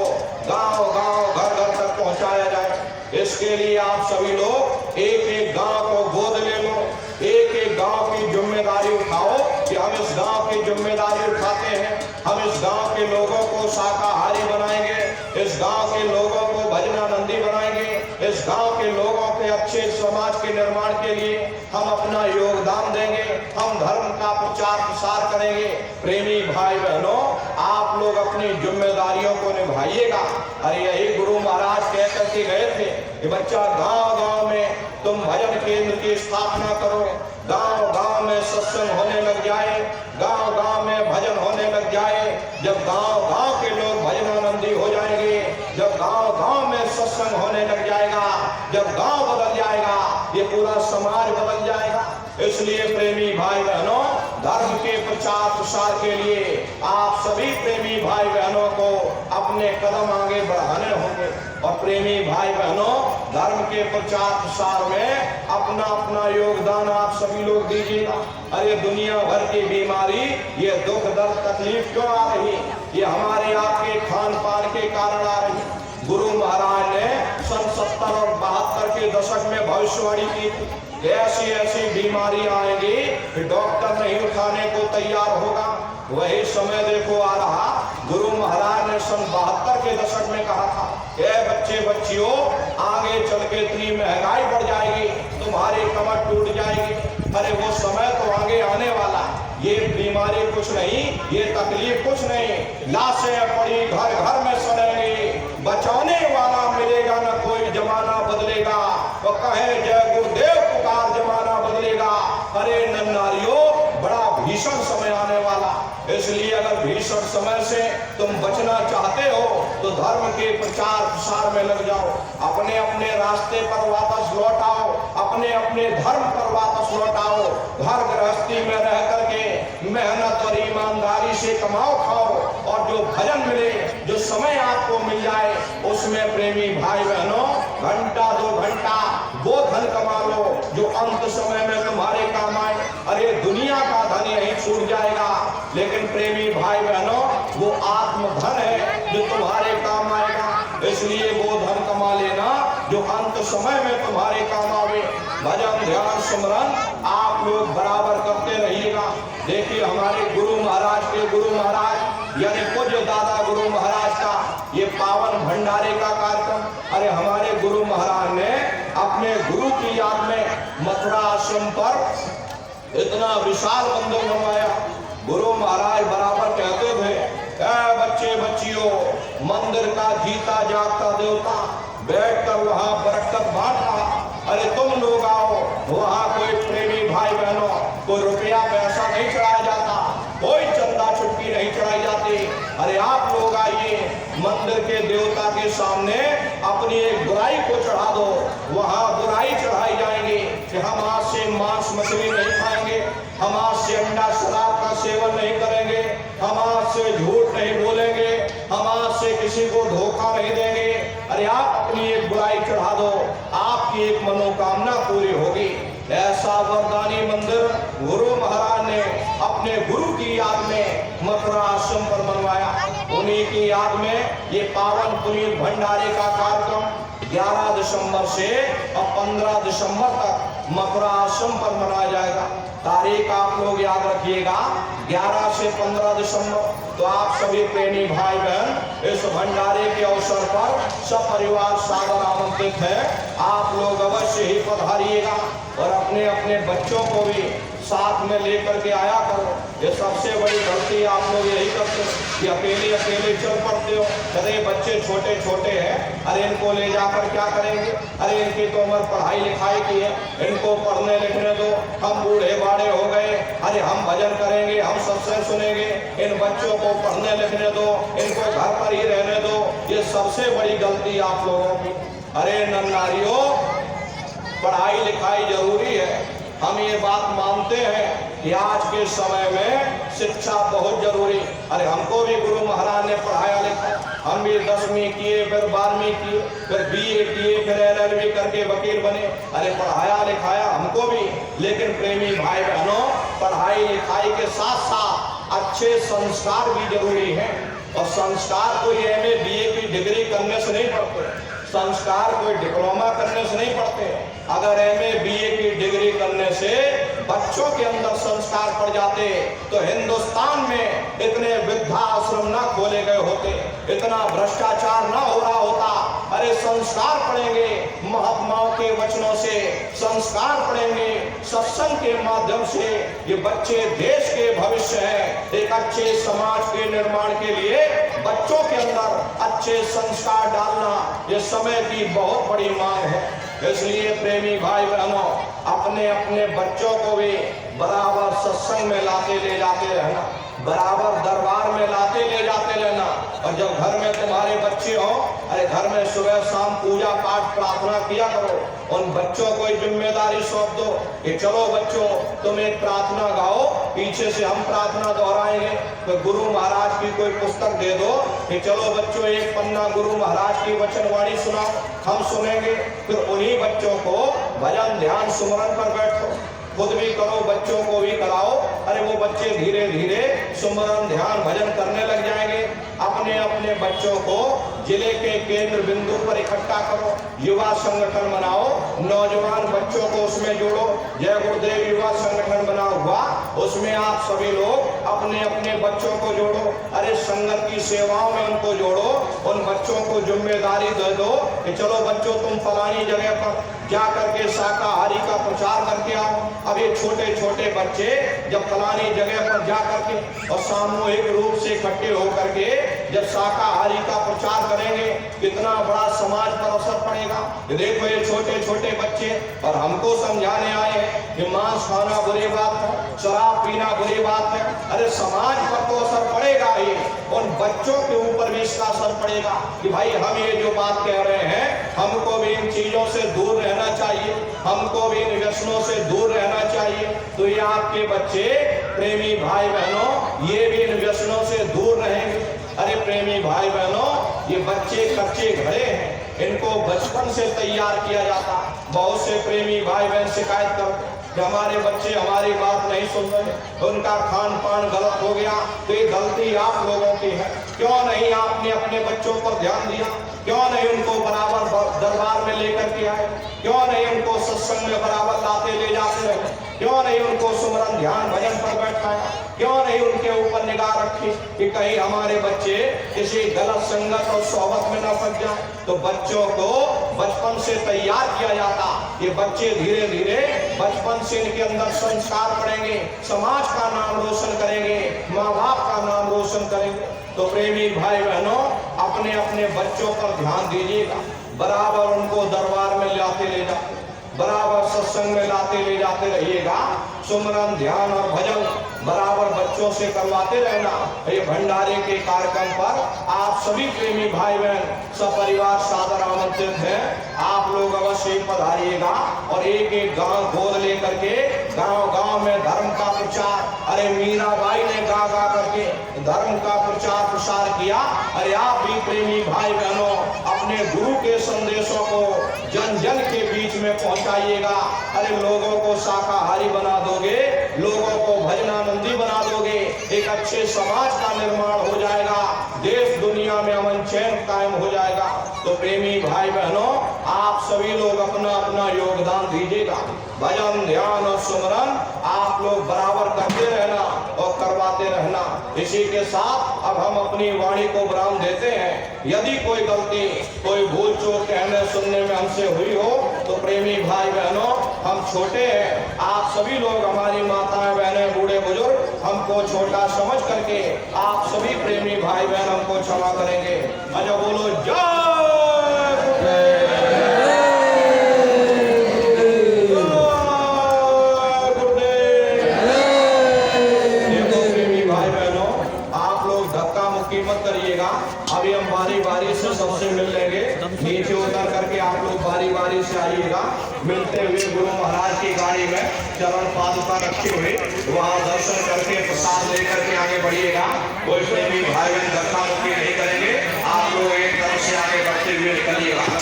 गांव गांव घर घर तक पहुंचाया जाए। इसके लिए आप सभी लोग एक एक गांव को गोद ले लो, एक एक गांव की जिम्मेदारी उठाओ कि हम इस गांव की जिम्मेदारी उठाते हैं, हम इस गांव के लोगों को शाकाहारी बनाएंगे, इस गांव के लोगों को भजनानंदी बनाएंगे, इस गांव के लोगों के अच्छे समाज के निर्माण के लिए हम अपना योगदान देंगे, हम धर्म का प्रचार प्रसार करेंगे। प्रेमी भाई बहनों, आप लोग अपनी जिम्मेदारियों को निभाइएगा। अरे यही गुरु महाराज कह करके गए थे कि बच्चा गांव गांव में तुम भजन केंद्र की स्थापना करो, गांव गांव में सत्संग होने लग जाए, गांव गांव में भजन होने लग जाए। जब गांव गांव के लोग भजनानंदी हो जाएंगे, जब गांव गांव में सत्संग होने लग जाएगा, जब गांव बदल जाएगा, ये पूरा समाज बदल जाएगा। इसलिए प्रेमी भाई बहनों, धर्म के प्रचार प्रसार के लिए आप सभी प्रेमी भाई बहनों को अपने कदम आगे बढ़ाने होंगे। और प्रेमी भाई बहनों, धर्म के प्रचार प्रसार में अपना अपना योगदान आप सभी लोग दीजिएगा। अरे दुनिया भर की बीमारी, ये दुख दर्द तकलीफ क्यों आ रही? ये हमारे आपके खान पान के कारण आ रही। गुरु महाराज ने सन 70 और 72 के दशक में भविष्यवाणी की थी, ऐसी ऐसी बीमारी आएगी कि डॉक्टर नहीं उठाने को तैयार होगा। वही समय देखो आ रहा। गुरु महाराज ने सन 72 के दशक में कहा था, ए बच्चे बच्चियों, आगे चल के इतनी महंगाई बढ़ जाएगी, तुम्हारी कमर टूट जाएगी। अरे वो समय तो आगे आने वाला, ये बीमारी कुछ नहीं, ये तकलीफ कुछ नहीं, लाशें पड़ी घर घर में सड़ेंगी, बचाने वाला मिलेगा न कोई, जमाना बदलेगा। वो कहे जय गुरुदेव पुकार, जमाना बदलेगा। अरे नन्नारियों, बड़ा भीषण समय आने वाला। इसलिए अगर भीषण समय से तुम बचना चाहते हो तो धर्म के प्रचार प्रसार में लग जाओ, अपने अपने रास्ते पर वापस लौट आओ, अपने अपने धर्म पर वापस लौट आओ। घर गृहस्थी में रह करके मेहनत और ईमानदारी से कमाओ खाओ, और जो भजन मिले, जो समय आपको मिल जाए, उसमें प्रेमी भाई बहनों घंटा 2 घंटा वो धन कमा लो जो अंत समय में तुम्हारे काम आए। अरे दुनिया का धन यही छूट जाएगा, लेकिन प्रेमी भाई बहनों वो आत्मधन है जो तुम्हारे काम आएगा। इसलिए वो धन कमा लेना जो अंत समय में तुम्हारे काम आवे। भजन ध्यान स्मरण आप लोग बराबर करते रहिएगा। देखिए हमारे गुरु महाराज के गुरु महाराज यानी पूज्य दादा गुरु महाराज का ये पावन भंडारे का कार्यक्रम। अरे हमारे गुरु महाराज ने अपने गुरु की याद में मथुरा आश्रम पर इतना विशाल मंदिर बनवाया। गुरु महाराज बराबर कहते थे, बच्चे बच्चियों, मंदिर का जीता जागता देवता बैठकर वहां बरकत बांट रहा। अरे तुम लोग आओ, वहां कोई प्रेमी भाई बहनों, कोई रुपया पैसा नहीं चढ़ाया जाता, कोई चंदा चुटकी नहीं चढ़ाई जाती। अरे आप लोग आइए, मंदिर के देवता के सामने अपनी एक बुराई को चढ़ा दो। वहां बुराई चढ़ाई जाएगी कि हम आज से मांस मछली नहीं खाएंगे, हम आज से अंडा शराब का सेवन नहीं करेंगे, हम आज से झूठ नहीं बोलेंगे, हम आज से किसी को धोखा नहीं देंगे। अरे आप अपनी एक बुराई चढ़ा दो, आपकी एक मनोकामना पूरी होगी। ऐसा वरदानी मंदिर गुरु महाराज ने अपने गुरु की याद में मथुरा आश्रम पर बनवाया। उन्हीं की याद में ये पावन पुनीत भंडारे का कार्यक्रम 11 दिसंबर से और 15 दिसंबर तक मथुरा आश्रम पर मनाया जाएगा। तारीख आप लोग याद रखिएगा, 11 से 15 दिसंबर। तो आप सभी प्रेमी भाई बहन इस भंडारे के अवसर पर सब परिवार सादर आमंत्रित है। आप लोग अवश्य ही पधारिएगा और अपने अपने बच्चों को भी साथ में लेकर के आया करो। ये सबसे बड़ी गलती आप लोग यही करते हो कि अकेले अकेले चल पड़ते हो। अरे बच्चे छोटे छोटे हैं, अरे इनको ले जाकर क्या करेंगे, अरे इनकी तो उम्र पढ़ाई लिखाई की है, इनको पढ़ने लिखने दो, हम बूढ़े बाड़े हो गए, अरे हम भजन करेंगे, हम सत्संग सुनेंगे, इन बच्चों को पढ़ने लिखने दो, इनको घर पर ही रहने दो। ये सबसे बड़ी गलती आप लोगों की। अरे नन्नारियों, पढ़ाई लिखाई जरूरी है, हम ये बात मानते हैं कि आज के समय में शिक्षा बहुत जरूरी। अरे हमको भी गुरु महाराज ने पढ़ाया लिखाया, हम भी 10वीं किए, फिर 12वीं किए, फिर BA किए, फिर LLB करके वकील बने। अरे पढ़ाया लिखाया हमको भी, लेकिन प्रेमी भाई बहनों, पढ़ाई लिखाई के साथ साथ अच्छे संस्कार भी जरूरी हैं। और संस्कार कोई MA BA की डिग्री करने से नहीं पढ़ते, संस्कार कोई डिप्लोमा करने से नहीं पढ़ते। अगर MA BA की डिग्री करने से बच्चों के अंदर संस्कार पड़ जाते तो हिंदुस्तान में इतने वृद्धाश्रम ना खोले गए होते, इतना भ्रष्टाचार ना हो रहा होता। अरे संस्कार पढ़ेंगे महात्माओं के वचनों से, संस्कार पढ़ेंगे सत्संग के माध्यम से। ये बच्चे देश के भविष्य हैं। एक अच्छे समाज के निर्माण के लिए बच्चों के अंदर अच्छे संस्कार डालना ये समय की बहुत बड़ी मांग है। इसलिए प्रेमी भाई बहनों, अपने अपने बच्चों को भी बराबर सत्संग में लाते ले जाते रहना, बराबर दरबार में लाते ले जाते रहना। और जब घर में तुम्हारे बच्चे हो, अरे घर में सुबह शाम पूजा पाठ प्रार्थना किया करो। उन बच्चों को जिम्मेदारी सौंप दो कि चलो बच्चों, तुम एक प्रार्थना गाओ, पीछे से हम प्रार्थना दोहराएंगे। तो गुरु महाराज की कोई पुस्तक दे दो कि चलो बच्चों एक पन्ना गुरु महाराज की वचनवाणी सुनाओ, हम सुनेंगे। फिर उन्हीं बच्चों को भजन ध्यान सुमरन पर बैठो, खुद भी करो, बच्चों को भी कराओ। अरे वो बच्चे धीरे धीरे सुमरन ध्यान भजन करने लग जाएंगे। अपने अपने बच्चों को जिले के केंद्र बिंदु पर इकट्ठा करो, युवा संगठन बनाओ, नौजवान बच्चों को उसमें जोड़ो। जय गुरुदेव युवा संगठन बना हुआ, उसमें आप सभी लोग अपने अपने बच्चों को जोड़ो। अरे संगत की सेवाओं में उनको जोड़ो, उन बच्चों को जिम्मेदारी दे दो कि चलो बच्चों तुम फलानी जगह पर जा करके शाकाहारी का प्रचार करके आओ। अब ये छोटे छोटे बच्चे जब फलानी जगह पर जा करके और सामूहिक रूप से इकट्ठे होकर के जब शाकाहारी का प्रचार करेंगे, कितना बड़ा समाज पर असर पड़ेगा। देखो ये छोटे छोटे बच्चे और हमको समझाने आए हैं कि मांस खाना बुरी बात है, शराब पीना बुरी बात है। अरे समाज पर तो असर पड़ेगा ही, उन बच्चों के ऊपर भी इसका असर पड़ेगा कि भाई हम ये जो बात कह रहे हैं, हमको भी इन चीजों से दूर रहना चाहिए, हमको भी इन व्यसनों से दूर रहना चाहिए। तो ये आपके बच्चे प्रेमी भाई बहनों, ये भी इन व्यसनों से दूर रहेंगे। अरे प्रेमी भाई बहनों, ये बच्चे कच्चे घड़े हैं, इनको बचपन से तैयार किया जाता। बहुत से प्रेमी भाई बहन शिकायत करते कि हमारे बच्चे हमारी बात नहीं सुन रहे, उनका खान पान गलत हो गया। तो ये गलती आप लोगों की है। क्यों नहीं आपने अपने बच्चों पर ध्यान दिया? क्यों नहीं उनको बराबर दरबार में लेकर के आए? क्यों नहीं उनको सत्संग में बराबर लाते ले जाते रहे? क्यों नहीं उनको सुमरन ध्यान भजन पर बैठाया? क्यों नहीं उनके ऊपर निगाह रखें कि कहीं हमारे बच्चे किसी गलत संगत और सोहबत में न फंस जाए। तो बच्चों को बचपन से तैयार किया जाता। ये बच्चे धीरे धीरे बचपन से इनके अंदर संस्कार पड़ेंगे, समाज का नाम रोशन करेंगे, माँ बाप का नाम रोशन करेंगे। तो प्रेमी भाई बहनों, अपने अपने बच्चों पर ध्यान दीजिएगा। बराबर उनको दरबार में लाते ले जाते, बराबर सत्संग में लाते ले जाते रहिएगा। सुमरन, ध्यान और भजन बराबर बच्चों से करवाते रहना। ये भंडारे के कार्यक्रम पर आप सभी प्रेमी भाई बहन सपरिवार सादर आमंत्रित हैं। आप लोग अवश्य पधारिएगा और एक एक गांव गोद लेकर के गांव गांव में धर्म का प्रचार, अरे मीराबाई ने गा गा करके धर्म का प्रचार प्रसार किया। अरे आप भी प्रेमी भाई बहनों अपने गुरु के संदेशों को जन जन के बीच में पहुंचाइएगा। अरे लोगों को शाकाहारी बना दोगे, लोगों को भजनानंदी बना दोगे, एक अच्छे समाज का निर्माण हो जाएगा, देश दुनिया में अमन चैन कायम हो जाएगा। तो प्रेमी भाई बहनों, आप सभी लोग अपना अपना योगदान दीजिएगा। भजन, ध्यान और सुमरन आप लोग बराबर करते रहना और करवाते रहना। इसी के साथ अब हम अपनी वाणी को विराम देते हैं। यदि कोई गलती, कोई भूल चूक कहने सुनने में हमसे हुई हो तो प्रेमी भाई बहनों, हम छोटे हैं, आप सभी लोग हमारी माताएं बहनें बूढ़े बुजुर्ग हमको छोटा समझ करके आप सभी प्रेमी भाई बहन हमको क्षमा करेंगे। अजय बोलो जय मत करिएगा। अभी हम बारी बारी से सबसे मिल लेंगे। नीचे उतर करके आप लोग बारी बारी से आइएगा। मिलते हुए गुरु महाराज की गाड़ी में चरण पादुका रखे हुए वहां दर्शन करके प्रसाद लेकर के आगे बढ़िएगा। कोई प्रेमी भाई बहन धक्का मुक्की नहीं करेंगे। आप लोग एक तरफ से आगे बढ़ते हुए निकलिएगा।